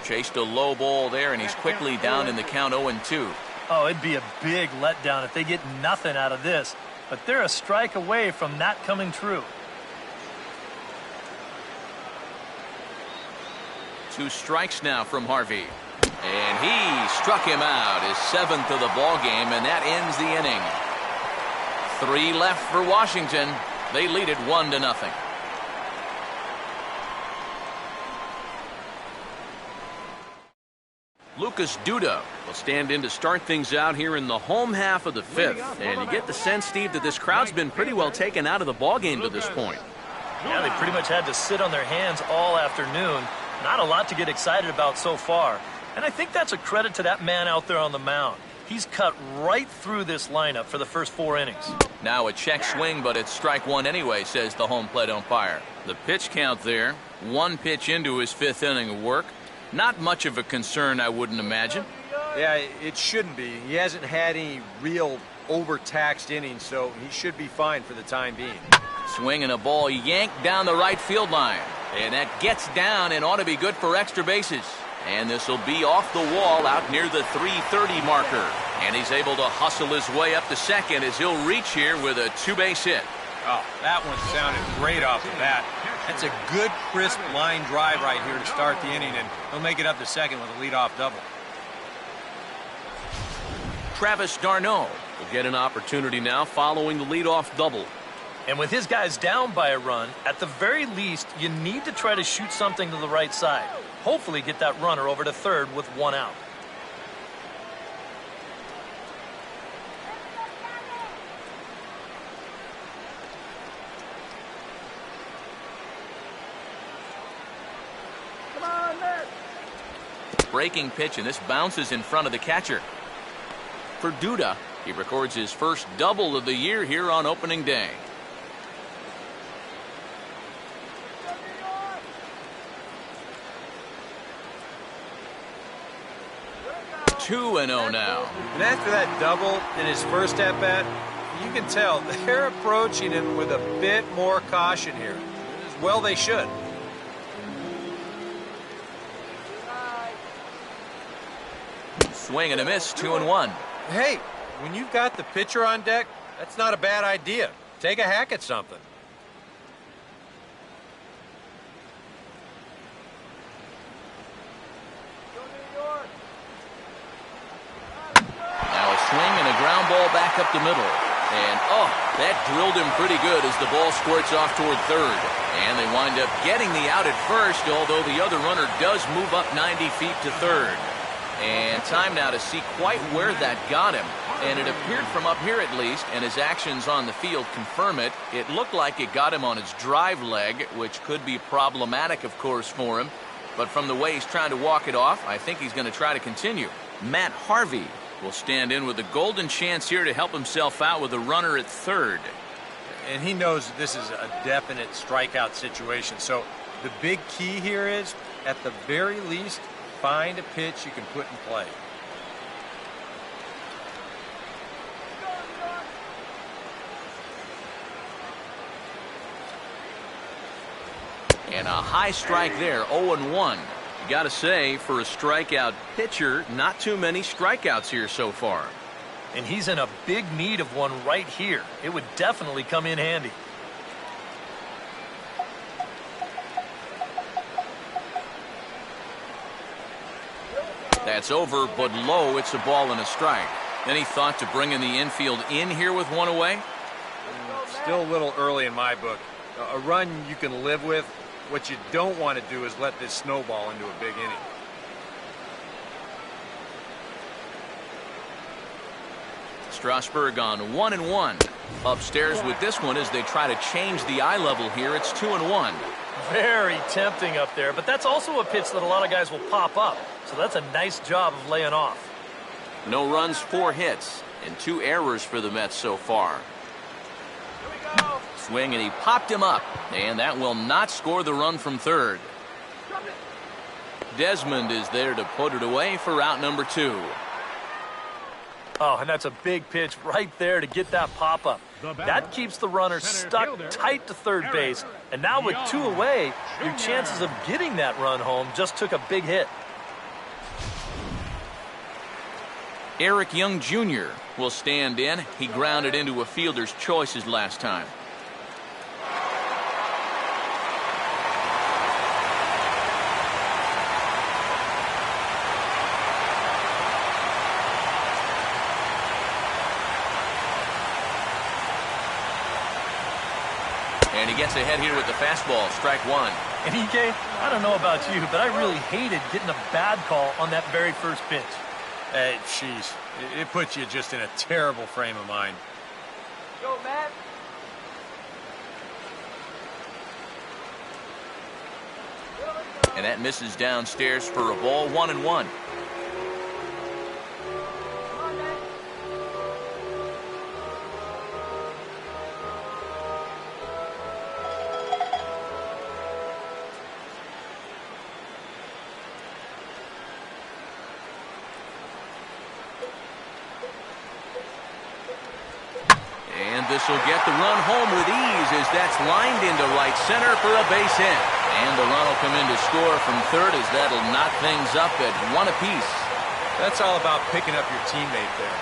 Chased a low ball there, and he's quickly down in the count 0-2. Oh, it'd be a big letdown if they get nothing out of this. But they're a strike away from that coming true. 2 strikes now from Harvey. And he struck him out, his 7th of the ball game, and that ends the inning. 3 left for Washington. They lead it 1-0. Lucas Duda will stand in to start things out here in the home half of the 5th. And you get the sense, Steve, that this crowd's been pretty well taken out of the ballgame to this point. Yeah, they pretty much had to sit on their hands all afternoon. Not a lot to get excited about so far. And I think that's a credit to that man out there on the mound. He's cut right through this lineup for the first 4 innings. Now a check swing, but it's strike 1 anyway, says the home plate umpire. The pitch count there, 1 pitch into his 5th inning of work. Not much of a concern, I wouldn't imagine. Yeah, it shouldn't be. He hasn't had any real overtaxed innings, so he should be fine for the time being. Swinging a ball yanked down the right field line. And that gets down and ought to be good for extra bases. And this will be off the wall out near the 330 marker. And he's able to hustle his way up to second as he'll reach here with a 2-base hit. Oh, that one sounded great off the bat. That's a good, crisp line drive right here to start the inning, and he'll make it up to second with a leadoff double. Travis d'Arnaud will get an opportunity now following the leadoff double. And with his guys down by a run, at the very least, you need to try to shoot something to the right side. Hopefully get that runner over to third with 1 out. breaking pitch, and this bounces in front of the catcher. For Duda, he records his first double of the year here on opening day. 2-0 now. And after that double in his first at-bat, you can tell they're approaching him with a bit more caution here. As well they should. Swing and a miss, 2-1. Hey, when you've got the pitcher on deck, that's not a bad idea. Take a hack at something. Now a swing and a ground ball back up the middle. And, oh, that drilled him pretty good as the ball squirts off toward third. And they wind up getting the out at first, although the other runner does move up 90 feet to third. And time now to see quite where that got him. And it appeared from up here at least, and his actions on the field confirm it. It looked like it got him on his drive leg, which could be problematic, of course, for him. But from the way he's trying to walk it off, I think he's going to try to continue. Matt Harvey will stand in with a golden chance here to help himself out with a runner at third. And he knows this is a definite strikeout situation. So the big key here is, at the very least, find a pitch you can put in play. And a high strike there, 0-1. You got to say, for a strikeout pitcher, not too many strikeouts here so far. And he's in a big need of one right here. It would definitely come in handy. That's over, but low. It's a ball and a strike. Any thought to bringing the infield in here with one away? Still a little early in my book. A run you can live with. What you don't want to do is let this snowball into a big inning. Strasburg on 1-1. Upstairs with this one as they try to change the eye level here. It's 2-1. Very tempting up there, but that's also a pitch that a lot of guys will pop up. So that's a nice job of laying off. No runs, 4 hits, and 2 errors for the Mets so far. Swing, and he popped him up, and that will not score the run from third. Desmond is there to put it away for out number 2. Oh, and that's a big pitch right there to get that pop-up. That keeps the runner stuck tight to third base. And now with 2 away, your chances of getting that run home just took a big hit. Eric Young Jr. will stand in. He grounded into a fielder's choices last time. And he gets ahead here with the fastball, strike 1. And EK, I don't know about you, but I really hated getting a bad call on that very first pitch. Jeez, it puts you just in a terrible frame of mind. Go, Matt. And that misses downstairs for a ball, 1-1. This will get the run home with ease as that's lined into right center for a base hit. And the run will come in to score from third as that'll knock things up at 1 apiece. That's all about picking up your teammate there.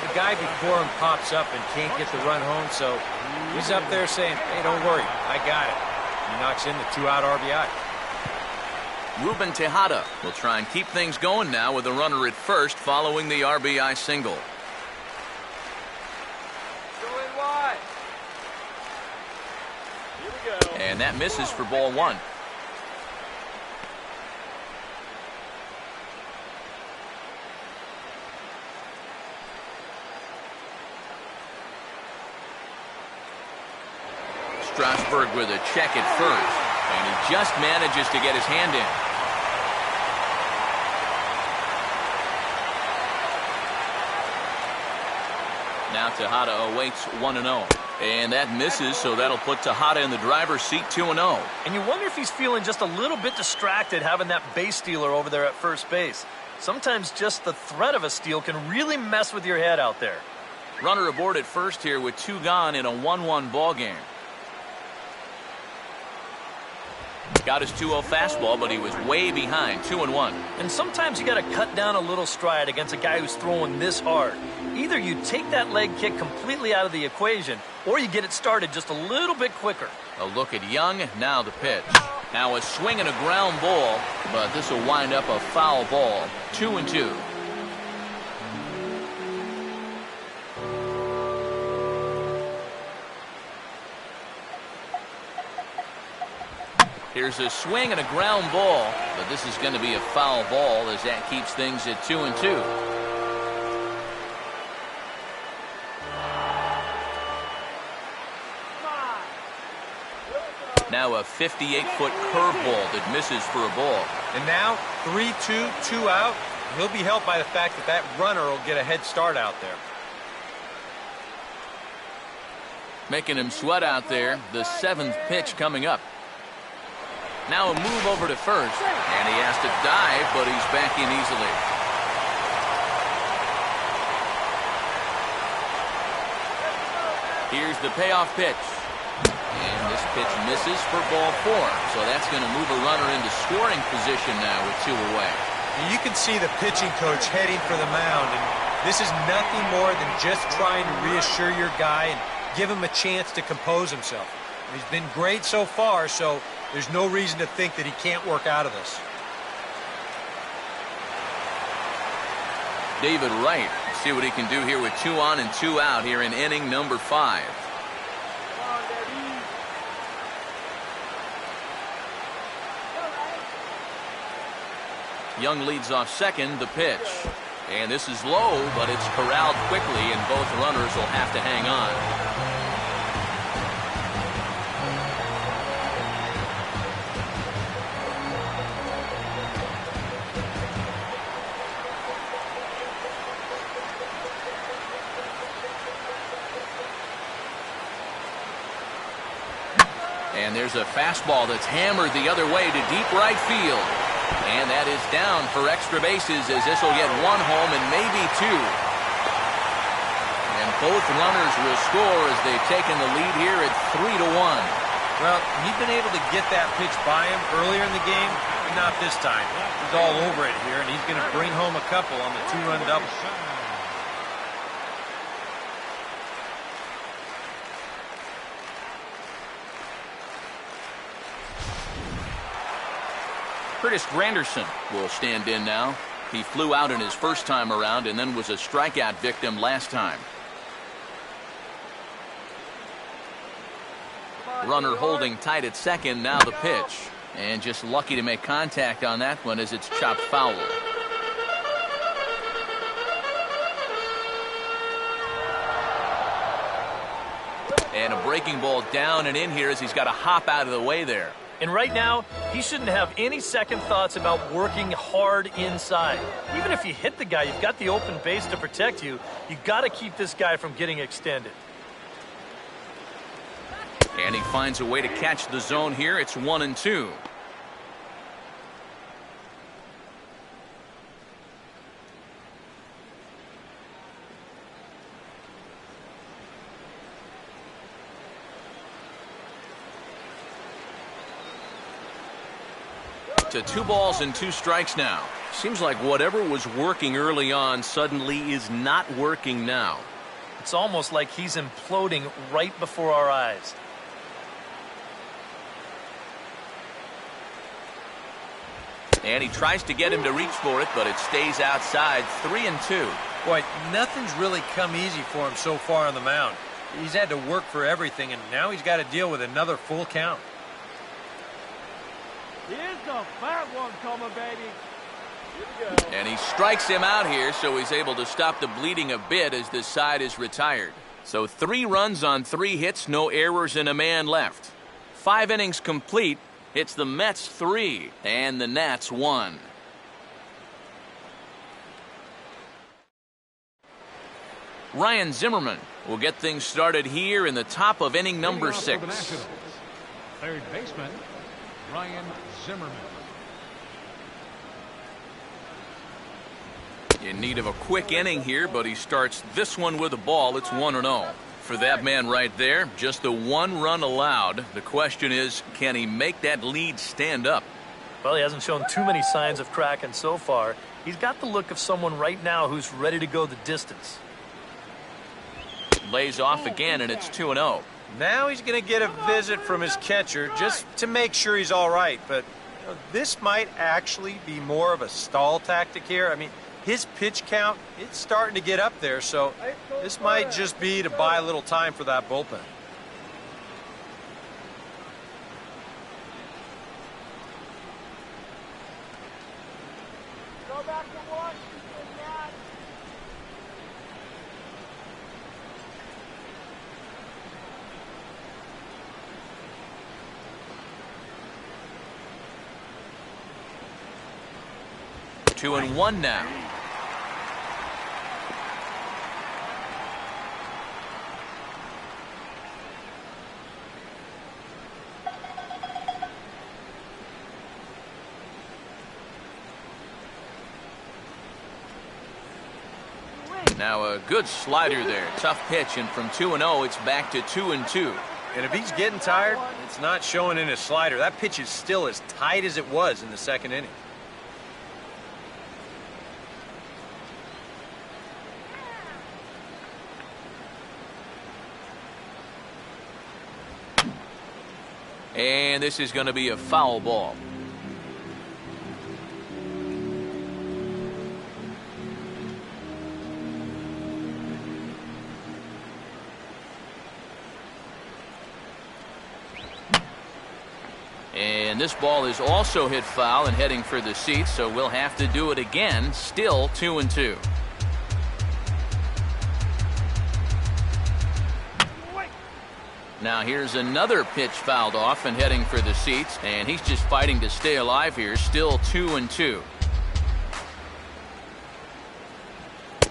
The guy before him pops up and can't get the run home, so he's up there saying, hey, don't worry, I got it. He knocks in the 2-out RBI. Ruben Tejada will try and keep things going now with a runner at first following the RBI single. And that misses for ball 1. Strasburg with a check at first, and he just manages to get his hand in. Now Tejada awaits 1-0. And that misses, so that'll put Tejada in the driver's seat 2-0. And you wonder if he's feeling just a little bit distracted having that base stealer over there at first base. Sometimes just the threat of a steal can really mess with your head out there. Runner aboard at first here with 2 gone in a 1-1 ball game. Got his 2-0 fastball, but he was way behind, 2-1. And sometimes you got to cut down a little stride against a guy who's throwing this hard. Either you take that leg kick completely out of the equation, or you get it started just a little bit quicker. A look at Young, now the pitch. Now a swing and a ground ball, but this will wind up a foul ball, 2-2. Here's a swing and a ground ball, but this is going to be a foul ball as that keeps things at 2-2. Now a 58-foot curveball that misses for a ball. And now 3-2, 2 out. He'll be helped by the fact that that runner will get a head start out there. Making him sweat out there. The 7th pitch coming up. Now a move over to first, and he has to dive, but he's back in easily. Here's the payoff pitch. And this pitch misses for ball 4, so that's going to move a runner into scoring position now with 2 away. You can see the pitching coach heading for the mound, and this is nothing more than just trying to reassure your guy and give him a chance to compose himself. He's been great so far, so there's no reason to think that he can't work out of this. David Wright, see what he can do here with 2 on and 2 out here in inning number 5. Young leads off second, the pitch. And this is low, but it's corralled quickly, and both runners will have to hang on. And there's a fastball that's hammered the other way to deep right field. And that is down for extra bases as this will get 1 home and maybe 2. And both runners will score as they've taken the lead here at 3-1. Well, he's been able to get that pitch by him earlier in the game, but not this time. He's all over it here, and he's going to bring home a couple on the 2-run double. Curtis Granderson will stand in now. He flew out in his first time around and then was a strikeout victim last time. Runner holding tight at second, now the pitch. And just lucky to make contact on that one as it's chopped foul. And a breaking ball down and in here as he's got to hop out of the way there. And right now, he shouldn't have any second thoughts about working hard inside. Even if you hit the guy, you've got the open base to protect you. You've got to keep this guy from getting extended. And he finds a way to catch the zone here. It's 1-2. To 2 balls and 2 strikes now. Seems like whatever was working early on suddenly is not working now. It's almost like he's imploding right before our eyes. And he tries to get him to reach for it, but it stays outside. 3-2. Boy, nothing's really come easy for him so far on the mound. He's had to work for everything, and now he's got to deal with another full count. Here's the fat one coming, baby. Here we go. And he strikes him out here, so he's able to stop the bleeding a bit as this side is retired. So 3 runs on 3 hits, no errors, and a man left. 5 innings complete. It's the Mets 3 and the Nats 1. Ryan Zimmerman will get things started here in the top of inning number 6. Third baseman, Ryan Zimmerman. In need of a quick inning here, but he starts this one with a ball. It's 1-0. For that man right there, just the 1 run allowed. The question is, can he make that lead stand up? Well, he hasn't shown too many signs of cracking so far. He's got the look of someone right now who's ready to go the distance. Lays off again, and it's 2-0. Now he's going to get a visit from his catcher just to make sure he's all right. But this might actually be more of a stall tactic here. I mean, his pitch count, it's starting to get up there, so this might just be to buy a little time for that bullpen. Go back to Washington, Dad. Two and one now. Now a good slider there. Tough pitch, and from 2-0, it's back to 2-2. And if he's getting tired, it's not showing in his slider. That pitch is still as tight as it was in the second inning. And this is going to be a foul ball. And this ball is also hit foul and heading for the seats, so we'll have to do it again. Still 2-2. Now here's another pitch fouled off and heading for the seats, and he's just fighting to stay alive here. Still 2-2.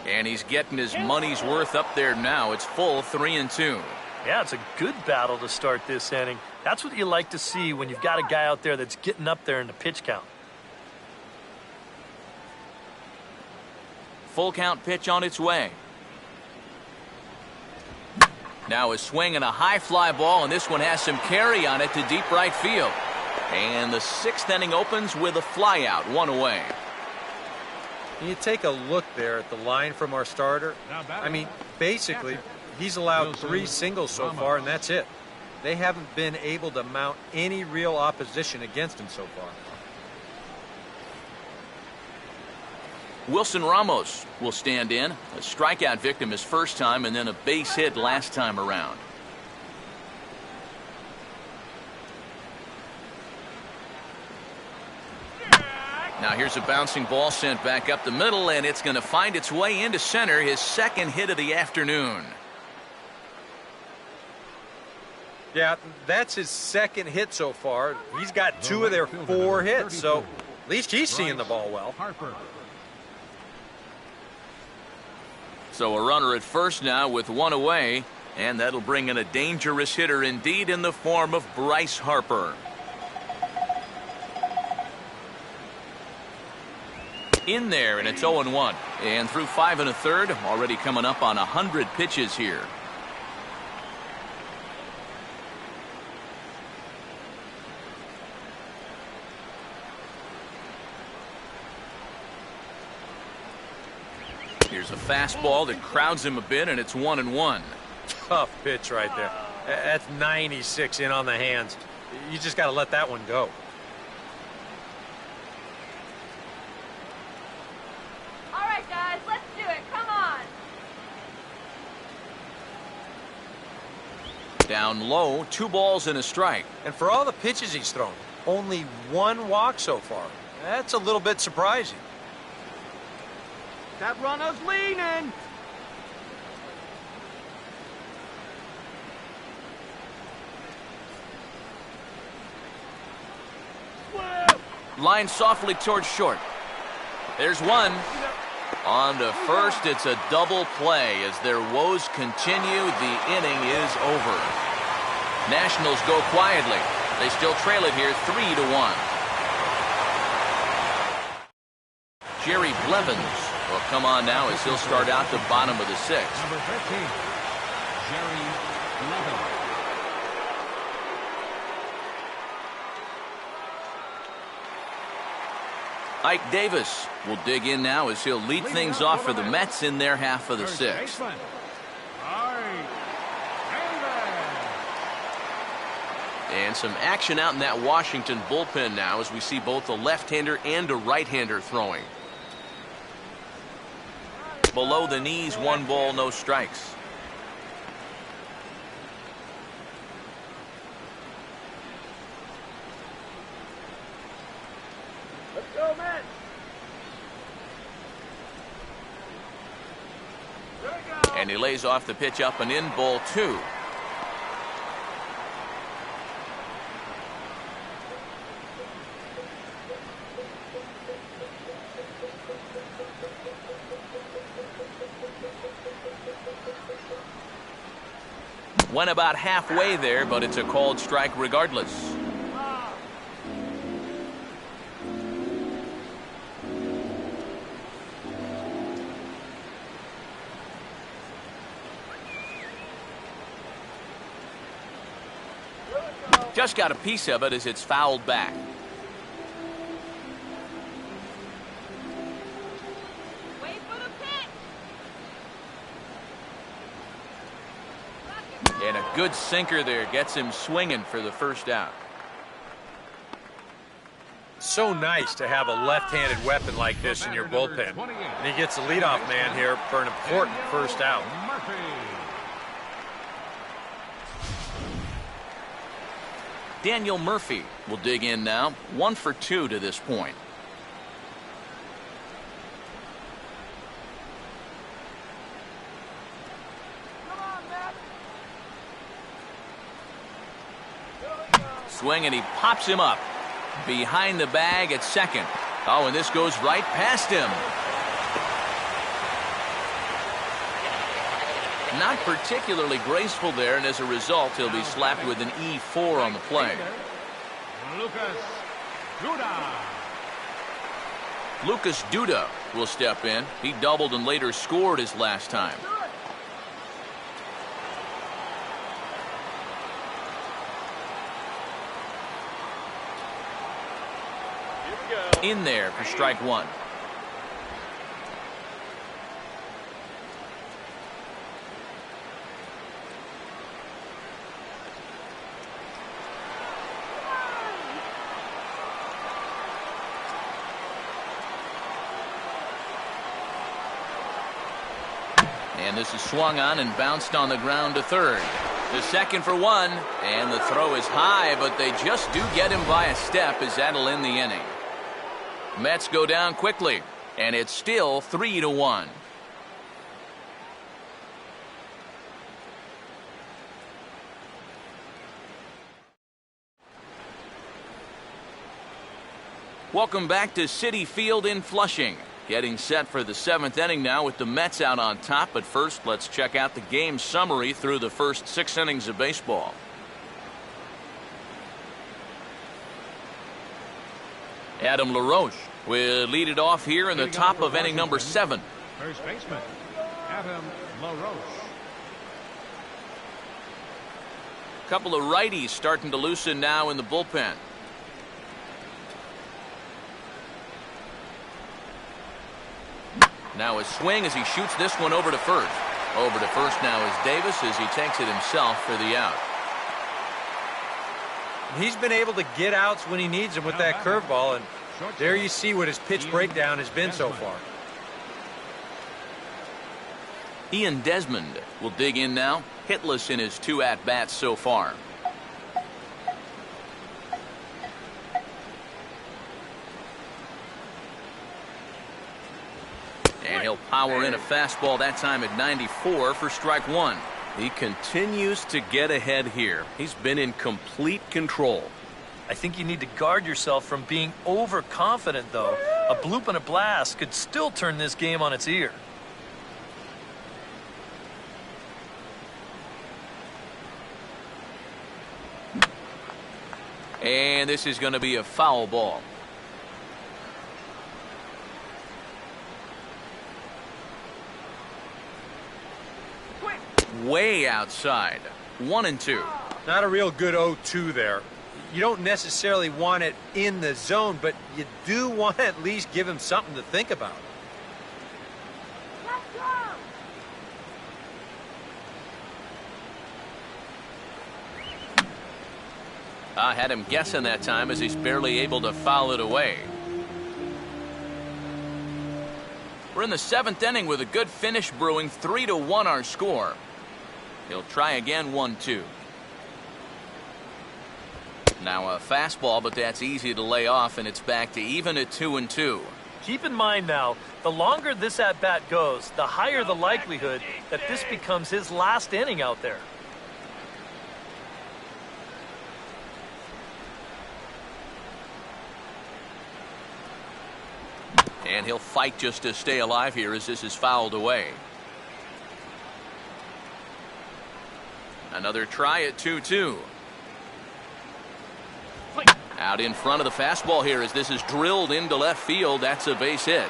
And he's getting his money's worth up there now. It's full 3-2. Yeah, it's a good battle to start this inning. That's what you like to see when you've got a guy out there that's getting up there in the pitch count. Full count pitch on its way. Now a swing and a high fly ball, and this one has some carry on it to deep right field. And the 6th inning opens with a fly out, 1 away. You take a look there at the line from our starter. I mean, basically, he's allowed 3 singles so far, and that's it. They haven't been able to mount any real opposition against him so far. Wilson Ramos will stand in. A strikeout victim his first time, and then a base hit last time around. Now here's a bouncing ball sent back up the middle, and it's going to find its way into center. His 2nd hit of the afternoon. Yeah, that's his 2nd hit so far. He's got 2 of their 4 hits, so at least he's seeing the ball well. So a runner at first now with 1 away, and that'll bring in a dangerous hitter indeed in the form of Bryce Harper. In there, and it's 0-1. And through 5 1/3, already coming up on 100 pitches here. Here's a fastball that crowds him a bit, and it's 1-1. Tough pitch right there. That's 96 in on the hands. You just got to let that one go. All right, guys, let's do it. Come on. Down low, 2 balls and a strike. And for all the pitches he's thrown, only 1 walk so far. That's a little bit surprising. That runner's leaning. Line softly towards short. There's one. On to first, it's a double play. As their woes continue, the inning is over. Nationals go quietly. They still trail it here 3-1. Jerry Blevins will come on now as he'll start out the bottom of the sixth. Number 13, Jerry Blevins. Ike Davis will dig in now as he'll lead things off for the Mets in their half of the sixth. And some action out in that Washington bullpen now as we see both a left-hander and a right-hander throwing. Below the knees, 1 ball, no strikes. Let's go, Mets. There we go. And he lays off the pitch up and in, ball 2. Went about halfway there, but it's a called strike regardless. Just got a piece of it as it's fouled back. Wait for the pitch. And a good sinker there gets him swinging for the first out. So nice to have a left-handed weapon like this in your bullpen. And he gets the leadoff man here for an important first out. Daniel Murphy will dig in now. 1 for 2 to this point. Come on, Mets. Swing, and he pops him up behind the bag at second. Oh, and this goes right past him. Not particularly graceful there, and as a result, he'll be slapped with an E4 on the play. Lucas Duda will step in. He doubled and later scored his last time. In there for strike 1. And this is swung on and bounced on the ground to third. The second for 1, and the throw is high, but they just do get him by a step as that'll end the inning. Mets go down quickly, and it's still 3-1. Welcome back to Citi Field in Flushing. Getting set for the 7th inning now with the Mets out on top. But first, let's check out the game summary through the first 6 innings of baseball. Adam LaRoche will lead it off here in the top of inning number 7. First baseman, Adam LaRoche. A couple of righties starting to loosen now in the bullpen. Now a swing as he shoots this one over to first. Over to first now is Davis as he takes it himself for the out. He's been able to get outs when he needs them with that curveball, and there you see what his pitch breakdown has been so far. Ian Desmond will dig in now, hitless in his 2 at-bats so far. And he'll power in a fastball that time at 94 for strike 1. He continues to get ahead here. He's been in complete control. I think you need to guard yourself from being overconfident, though. A bloop and a blast could still turn this game on its ear. And this is going to be a foul ball. Way outside. 1-2. Not a real good 0-2 there. You don't necessarily want it in the zone, but you do want to at least give him something to think about. Let's go! I had him guessing that time as he's barely able to foul it away. We're in the 7th inning with a good finish brewing. 3-1 our score. He'll try again. 1-2. Now a fastball, but that's easy to lay off, and it's back to even at 2-2. Keep in mind now, the longer this at-bat goes, the higher the likelihood that this becomes his last inning out there. And he'll fight just to stay alive here as this is fouled away. Another try at 2-2. Out in front of the fastball here as this is drilled into left field. That's a base hit.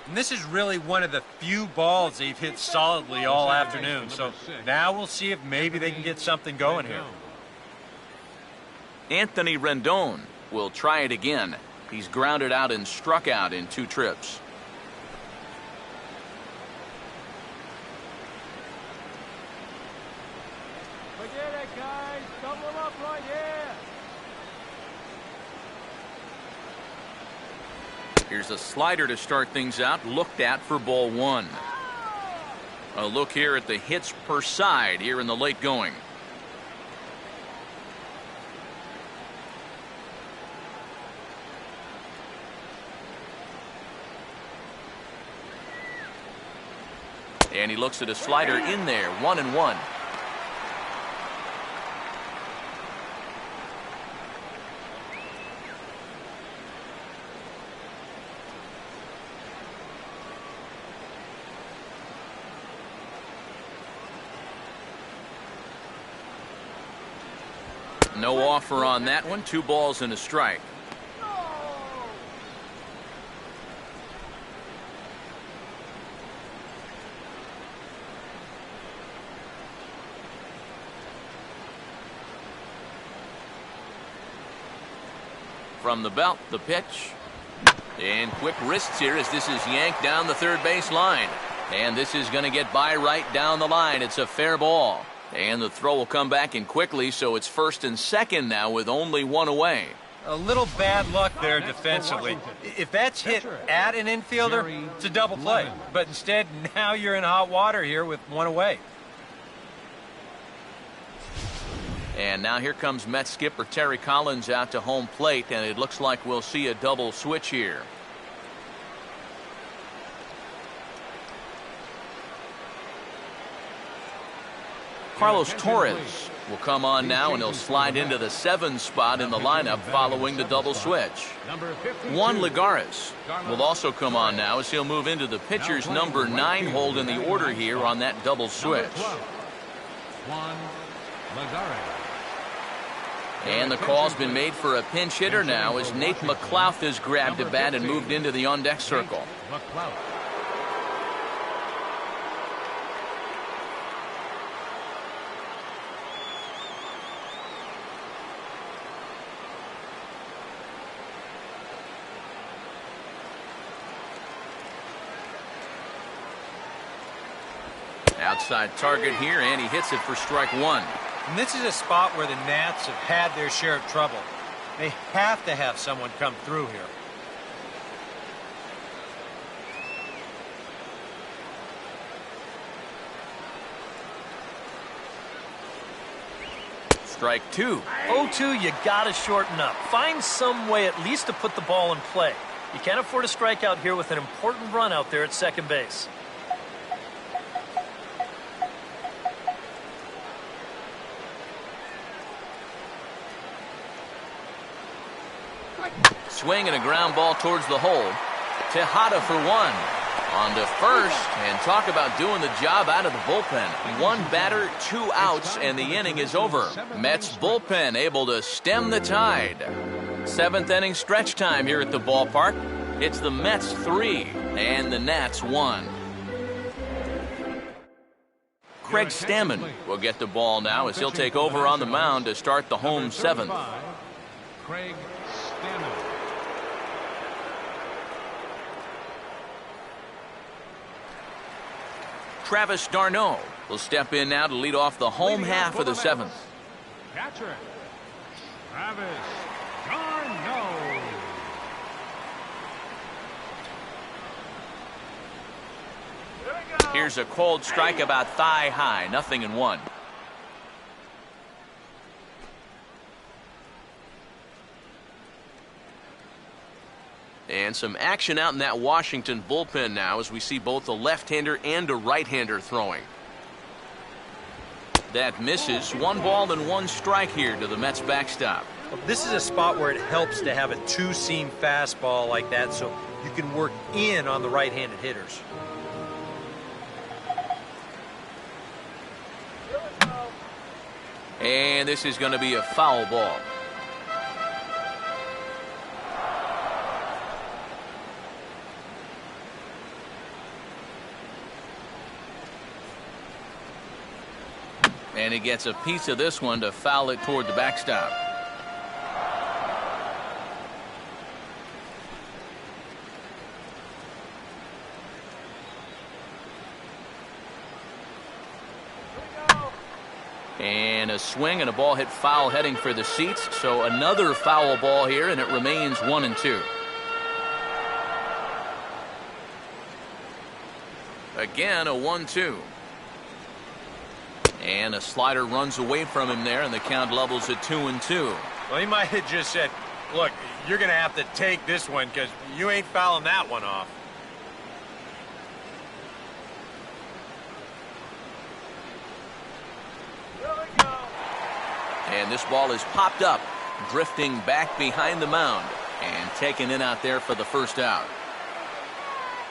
And this is really one of the few balls they've hit solidly all afternoon. So now we'll see if maybe they can get something going here. Anthony Rendon will try it again. He's grounded out and struck out in 2 trips. Forget it, guys. Double up right here. Here's a slider to start things out, looked at for ball 1. A look here at the hits per side here in the late going. And he looks at a slider in there. 1-1. No offer on that one. 2 balls and a strike. From the belt, the pitch. And quick wrists here as this is yanked down the third base line. And this is going to get by right down the line. It's a fair ball. And the throw will come back in quickly, so it's 1st and 2nd now with only 1 away. A little bad luck there defensively. If that's hit at an infielder, it's a double play. But instead, now you're in hot water here with 1 away. And now here comes Mets skipper Terry Collins out to home plate, and it looks like we'll see a double switch here. Carlos Torres will come on now, and he'll slide into the 7 spot in the lineup following the double switch. Juan Lagares will also come on now as he'll move into the pitcher's number 9 hold in the order here on that double switch. Juan Lagares. And the call's been made for a pinch hitter now as Nate McLouth has grabbed a bat and moved into the on-deck circle. Outside target here, and he hits it for strike 1. And this is a spot where the Nats have had their share of trouble. They have to have someone come through here. Strike 2. 0-2, you gotta shorten up. Find some way at least to put the ball in play. You can't afford a strikeout here with an important run out there at second base. swing and a ground ball towards the hole. Tejada for one. On to first, and talk about doing the job out of the bullpen. One batter, 2 outs, and the inning is over. Mets bullpen able to stem the tide. 7th inning stretch time here at the ballpark. It's the Mets 3 and the Nats 1. Craig Stammen will get the ball now as he'll take over on the mound to start the home 7th. Craig Stammen. Travis d'Arnaud will step in now to lead off the home half of the 7th. Catcher, Travis d'Arnaud. Here's a cold strike about thigh high, 0-1. And some action out in that Washington bullpen now as we see both a left-hander and a right-hander throwing. That misses. 1 ball and 1 strike here to the Mets backstop. Well, this is a spot where it helps to have a 2-seam fastball like that so you can work in on the right-handed hitters. And this is going to be a foul ball. And he gets a piece of this one to foul it toward the backstop. And a swing and a ball hit foul heading for the seats. So another foul ball here, and it remains 1-2. Again, a 1-2. And a slider runs away from him there, and the count levels at 2-2. Well, he might have just said, look, you're going to have to take this one because you ain't fouling that one off. And this ball is popped up, drifting back behind the mound, and taken in out there for the first out.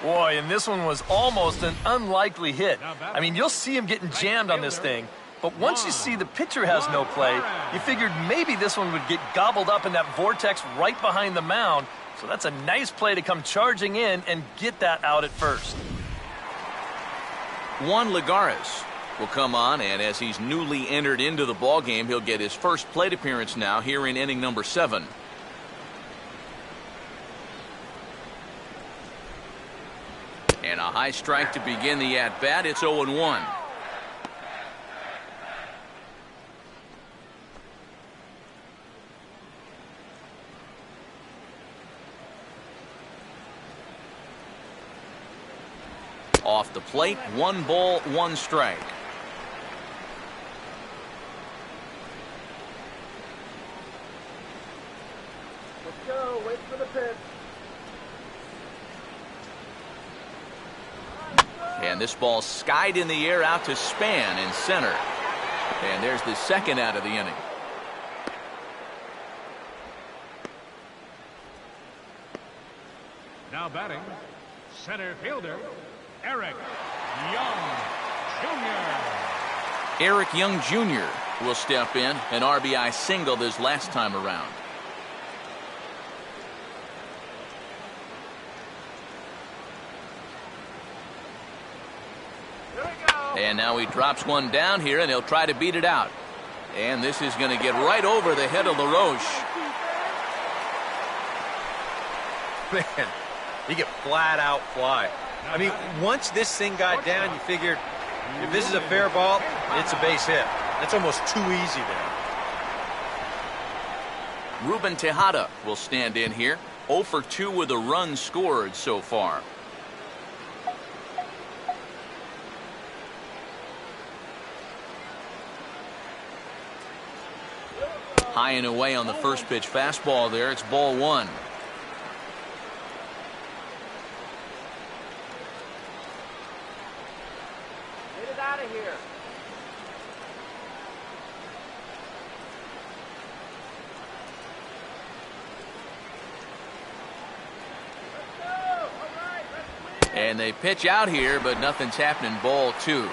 Boy, and this one was almost an unlikely hit. I mean, you'll see him getting jammed on this thing, but once you see the pitcher has no play, you figured maybe this one would get gobbled up in that vortex right behind the mound. So that's a nice play to come charging in and get that out at first. Juan Lagares will come on, and as he's newly entered into the ballgame, he'll get his first plate appearance now here in inning number 7. And a high strike to begin the at-bat. It's 0-1. Off the plate, 1 ball, 1 strike. Let's go. Wait for the pitch. And this ball skied in the air out to Span in center. And there's the second out of the inning. Now batting, center fielder, Eric Young Jr. Eric Young Jr. will step in, an RBI single this last time around. And now he drops one down here, and he'll try to beat it out. And this is going to get right over the head of LaRoche. Man, he could flat out fly. I mean, once this thing got down, you figured if this is a fair ball, it's a base hit. That's almost too easy there. Ruben Tejada will stand in here. 0 for 2 with a run scored so far. High and away on the first pitch fastball there. It's ball 1. Get it out of here. And they pitch out here, but nothing's happening. Ball 2.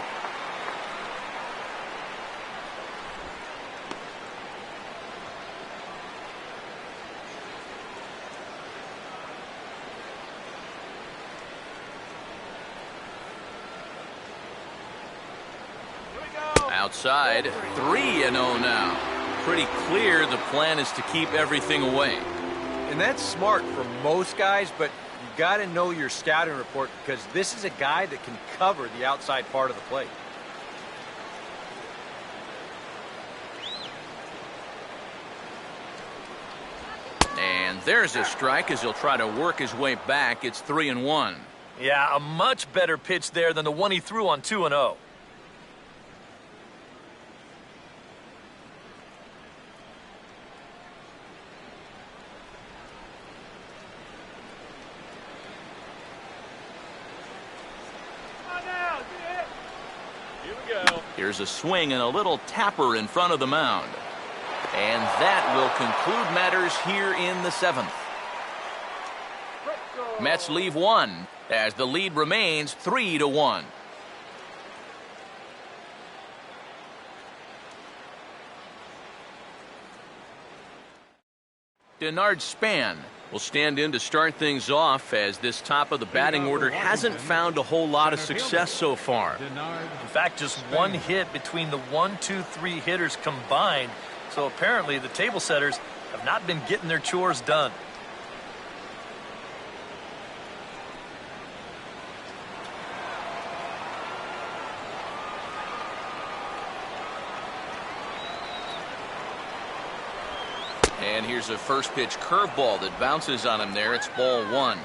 Outside, 3-0 now. Pretty clear the plan is to keep everything away. And that's smart for most guys, but you got to know your scouting report because this is a guy that can cover the outside part of the plate. And there's a strike as he'll try to work his way back. It's 3-1. Yeah, a much better pitch there than the one he threw on 2-0. Here's a swing and a little tapper in front of the mound. And that will conclude matters here in the 7th. Mets leave 1 as the lead remains 3-1. Denard Span will stand in to start things off as this top of the batting order hasn't found a whole lot of success so far. In fact, just one hit between the 1, 2, 3 hitters combined. So apparently the table setters have not been getting their chores done. And here's a first pitch curveball that bounces on him there. It's ball 1.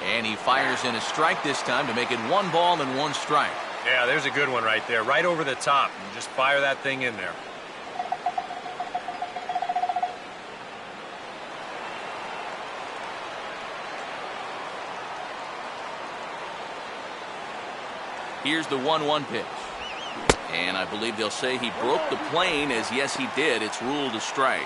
And he fires in a strike this time to make it 1 ball and 1 strike. Yeah, there's a good one right there, right over the top. And just fire that thing in there. Here's the 1-1 pitch. And I believe they'll say he broke the plane, as yes he did. It's ruled a strike.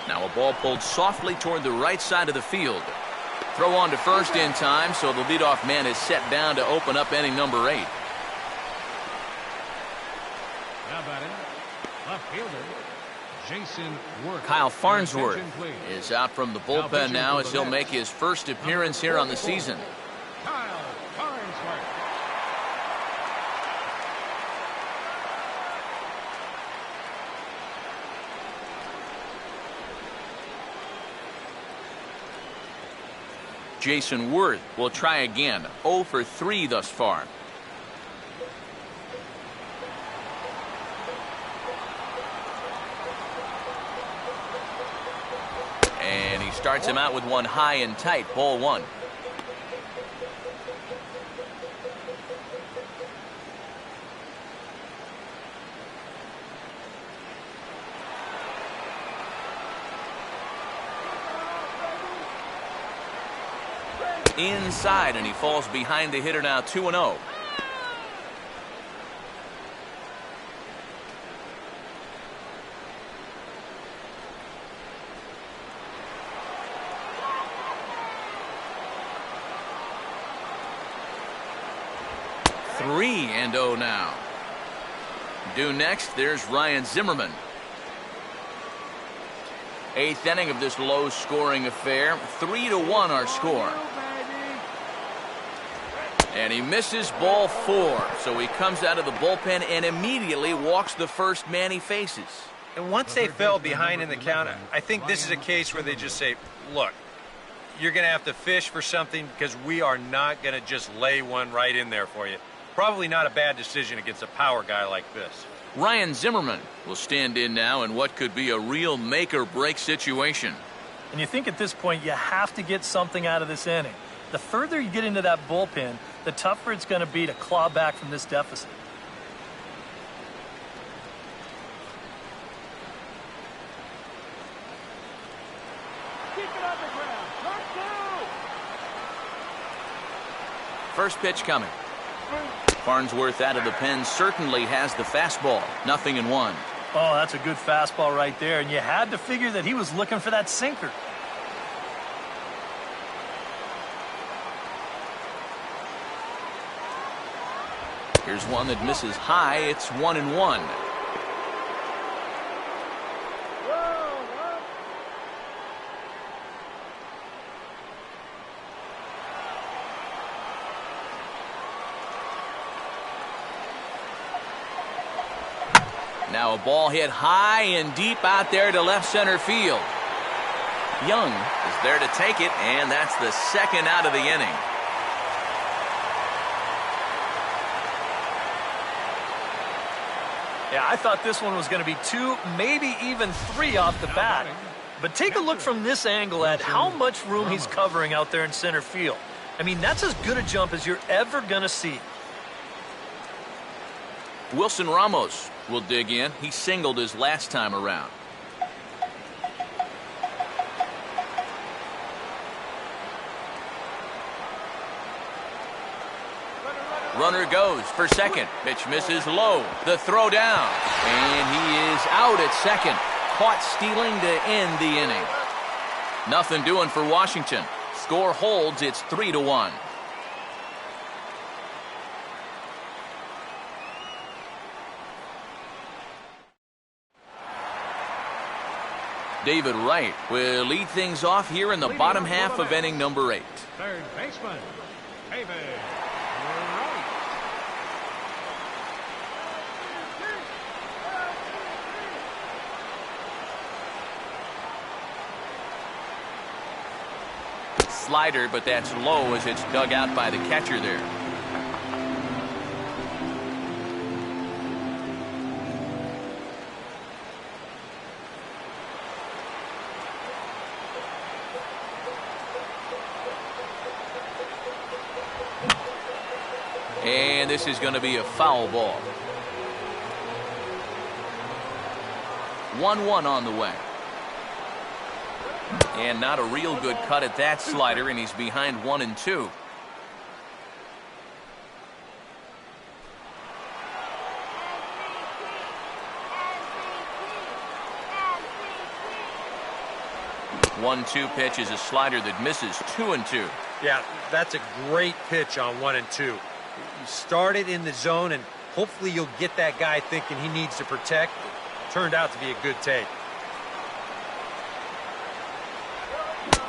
Now a ball pulled softly toward the right side of the field. Throw on to first in time, so the leadoff man is set down to open up inning number 8. Left fielder, Jason Worth. Kyle Farnsworth is out from the bullpen now as he'll make his first appearance here on the season. Kyle Farnsworth. Jason Worth will try again. 0 for 3 thus far. And he starts him out with one high and tight. Ball 1. Inside, and he falls behind the hitter now. 2-0. Three and 0 now. Due next, there's Ryan Zimmerman. 8th inning of this low-scoring affair. 3-1 our score. And he misses ball 4, so he comes out of the bullpen and immediately walks the first man he faces. And once they fell behind in the count, I think this is a case where they just say, look, you're going to have to fish for something because we are not going to just lay one right in there for you. Probably not a bad decision against a power guy like this. Ryan Zimmerman will stand in now in what could be a real make-or-break situation. And you think at this point you have to get something out of this inning. The further you get into that bullpen, the tougher it's going to be to claw back from this deficit. Keep it on the ground. Strike two. First pitch coming. Farnsworth out of the pen certainly has the fastball. 0-1. Oh, that's a good fastball right there, and you had to figure that he was looking for that sinker. Here's one that misses high. It's 1-1. Now a ball hit high and deep out there to left center field. Young is there to take it, and that's the second out of the inning. Yeah, I thought this one was going to be 2, maybe even 3 off the bat. But take a look from this angle at how much room he's covering out there in center field. I mean, that's as good a jump as you're ever going to see. Wilson Ramos will dig in. He singled his last time around. Runner goes for second. Pitch misses low. The throw down. And he is out at second. Caught stealing to end the inning. Nothing doing for Washington. Score holds. It's 3-1. David Wright will lead things off here in the bottom half of inning number 8. Third baseman, David Wright. Slider, but that's low as it's dug out by the catcher there. And this is going to be a foul ball. 1-1 on the way. And not a real good cut at that slider, and he's behind 1-2. One-two pitch is a slider that misses 2-2. Yeah, that's a great pitch on 1-2. You start it in the zone, and hopefully you'll get that guy thinking he needs to protect. Turned out to be a good take.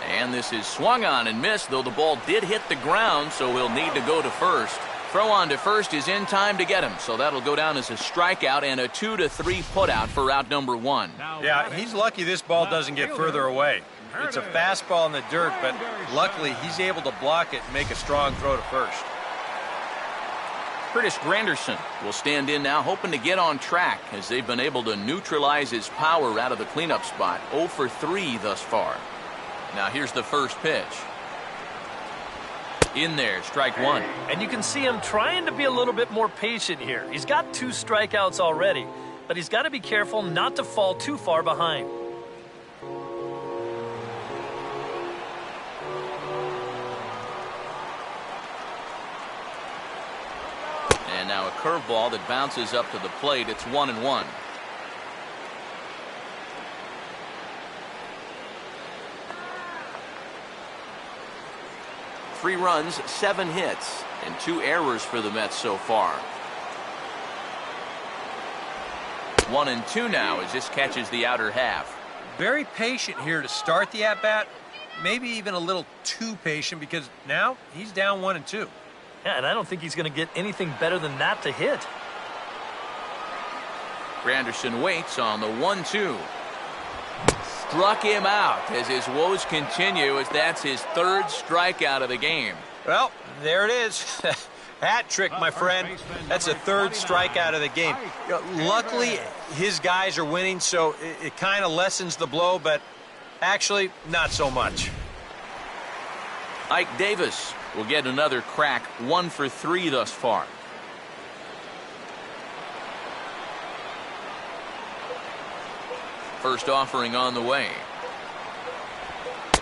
And this is swung on and missed, though the ball did hit the ground, so he'll need to go to first. Throw on to first is in time to get him, so that'll go down as a strikeout and a 2-3 putout for out number 1. Yeah, he's lucky this ball doesn't get further away. It's a fastball in the dirt, but luckily he's able to block it and make a strong throw to first. Curtis Granderson will stand in now, hoping to get on track as they've been able to neutralize his power out of the cleanup spot. 0 for 3 thus far. Now here's the first pitch. In there, strike one. And you can see him trying to be a little bit more patient here. He's got 2 strikeouts already, but he's got to be careful not to fall too far behind. And now a curveball that bounces up to the plate. It's 1-1. Three runs, 7 hits, and 2 errors for the Mets so far. 1-2 now as this catches the outer half. Very patient here to start the at-bat. Maybe even a little too patient because now he's down 1-2. Yeah, and I don't think he's going to get anything better than that to hit. Granderson waits on the 1-2. Struck him out as his woes continue as that's his 3rd strikeout of the game. Well, there it is. Hat trick, my friend. That's a 3rd strikeout of the game. Luckily, his guys are winning, so it kind of lessens the blow, but actually, not so much. Ike Davis will get another crack, 1 for 3 thus far. First offering on the way.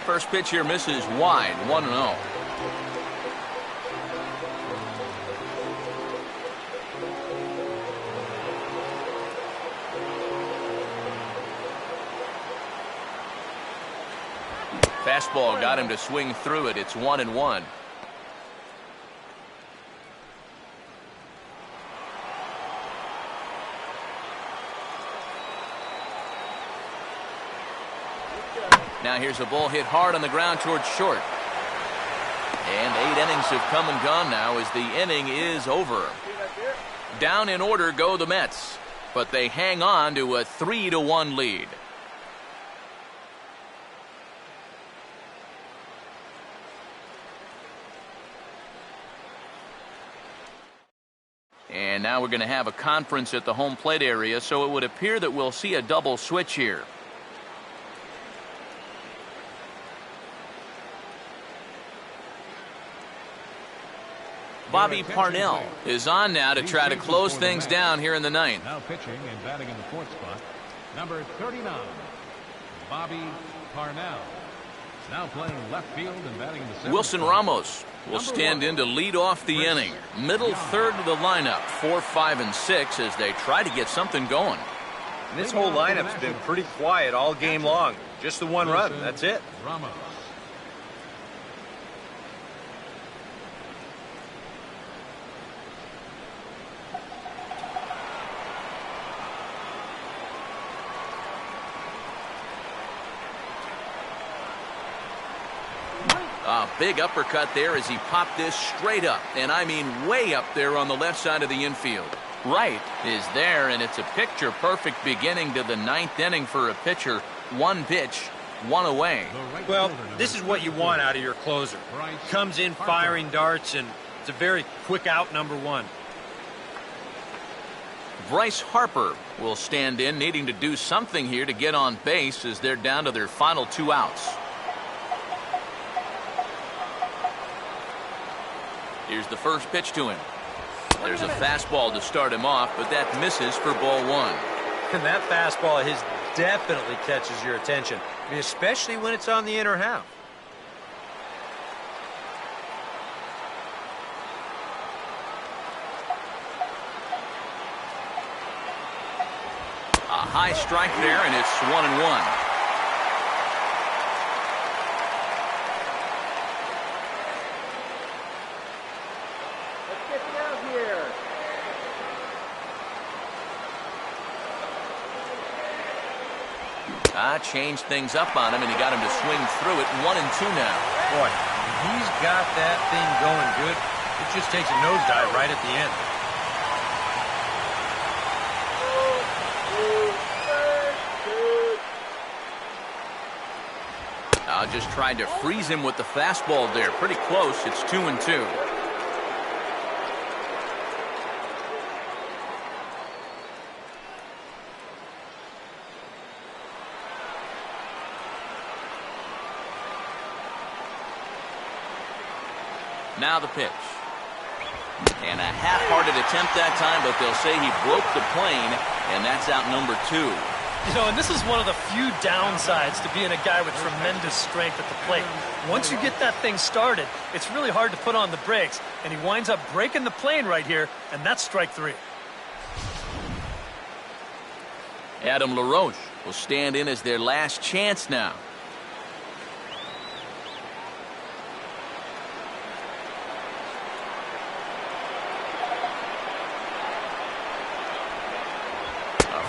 First pitch here misses wide, 1-0. Fastball got him to swing through it. It's 1-1. Now here's a ball hit hard on the ground towards short. And 8 innings have come and gone now as the inning is over. Down in order go the Mets, but they hang on to a 3-1 lead. And now we're going to have a conference at the home plate area, so it would appear that we'll see a double switch here. Bobby Parnell is on now to try to close things down here in the ninth. Now pitching and batting in the fourth spot, number 39, Bobby Parnell. Now playing left field and batting in the seventh Wilson spot. Ramos will stand in to lead off the inning. Middle third of the lineup, 4, 5, and 6 as they try to get something going. And this whole lineup's been pretty quiet all game long. Just the one run. That's it. Ramos. A big uppercut there as he popped this straight up, and I mean way up there on the left side of the infield. Right is there, and it's a picture-perfect beginning to the ninth inning for a pitcher. One pitch, one away. Well, this is what you want out of your closer. Comes in firing darts, and it's a very quick out, number one. Bryce Harper will stand in, needing to do something here to get on base as they're down to their final 2 outs. Here's the first pitch to him. There's a fastball to start him off, but that misses for ball 1. And that fastball of his definitely catches your attention, I mean, especially when it's on the inner half. A high strike there, and it's 1-1. Changed things up on him, and he got him to swing through it. 1-2 now. Boy, he's got that thing going good. It just takes a nosedive right at the end. Just tried to freeze him with the fastball there. Pretty close. It's 2-2. Now the pitch. And a half-hearted attempt that time, but they'll say he broke the plane, and that's out number 2. You know, and this is one of the few downsides to being a guy with tremendous strength at the plate. Once you get that thing started, it's really hard to put on the brakes, and he winds up breaking the plane right here, and that's strike 3. Adam LaRoche will stand in as their last chance now.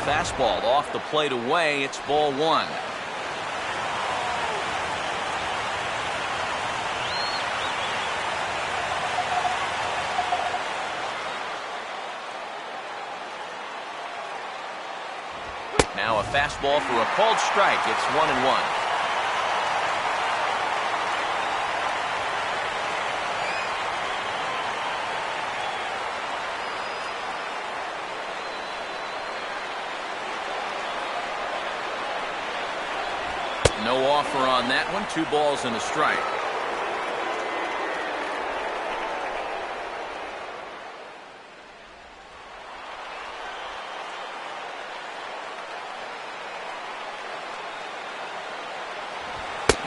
Fastball off the plate away. It's ball 1. Now a fastball for a called strike. It's 1-1. No offer on that one. 2 balls and a strike.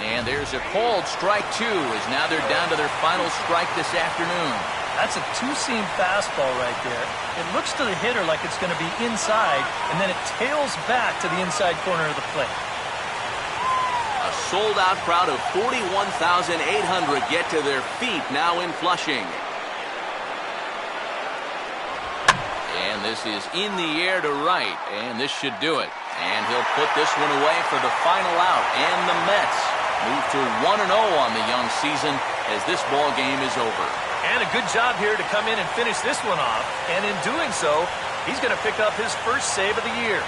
And there's a called strike two, as now they're down to their final strike this afternoon. That's a two-seam fastball right there. It looks to the hitter like it's going to be inside, and then it tails back to the inside corner of the plate. A sold-out crowd of 41,800 get to their feet now in Flushing. And this is in the air to right, and this should do it. And he'll put this one away for the final out, and the Mets move to 1-0 on the young season as this ball game is over. And a good job here to come in and finish this one off. And in doing so, he's going to pick up his first save of the year.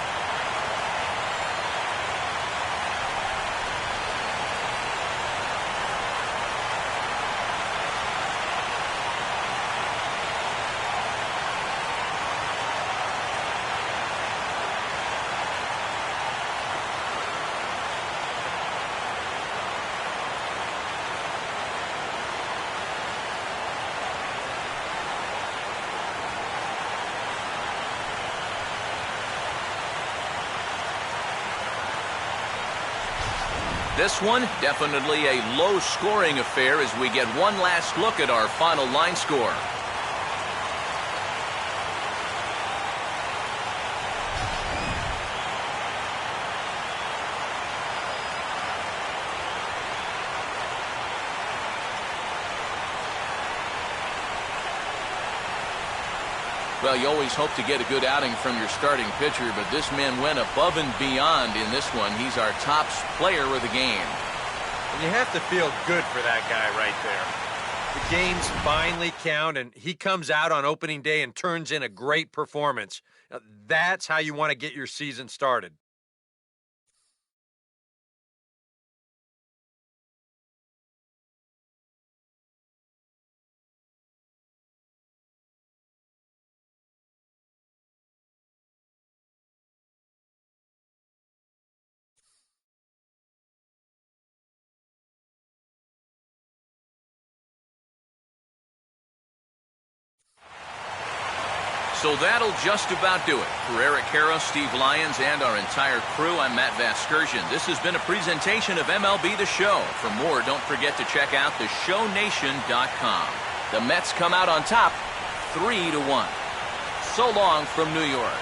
This one, definitely a low-scoring affair as we get one last look at our final line score. Well, you always hope to get a good outing from your starting pitcher, but this man went above and beyond in this one. He's our top player of the game. And you have to feel good for that guy right there. The games finally count, and he comes out on opening day and turns in a great performance. Now, that's how you want to get your season started. So that'll just about do it. For Eric Harrow, Steve Lyons, and our entire crew, I'm Matt Vasgersian. This has been a presentation of MLB The Show. For more, don't forget to check out theshownation.com. The Mets come out on top, 3-1. So long from New York.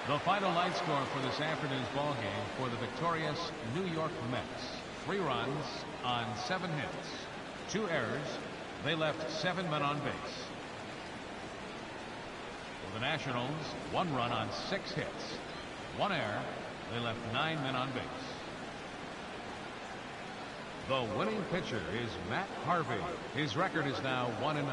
The final line score for this afternoon's ball game for the victorious New York Mets. 3 runs on 7 hits. 2 errors. They left 7 men on base. For the Nationals, 1 run on 6 hits. 1 error. They left 9 men on base. The winning pitcher is Matt Harvey. His record is now 1-0.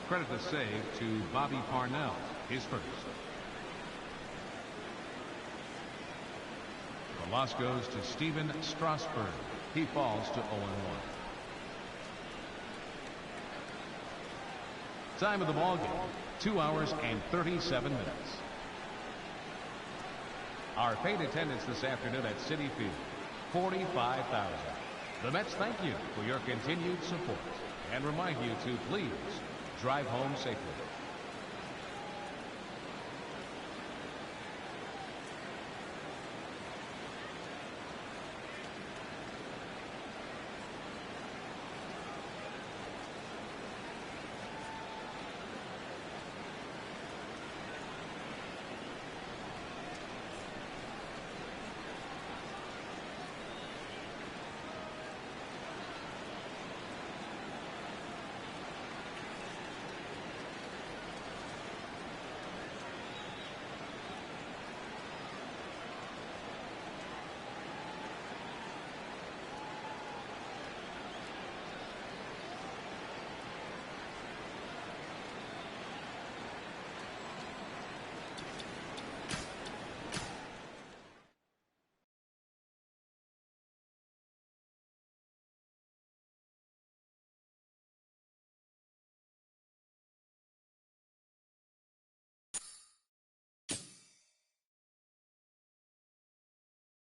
Credit the save to Bobby Parnell, his first. The loss goes to Steven Strasburg. He falls to 0-1. Time of the ball game, 2 hours and 37 minutes. Our paid attendance this afternoon at Citi Field, 45,000. The Mets thank you for your continued support and remind you to please drive home safely.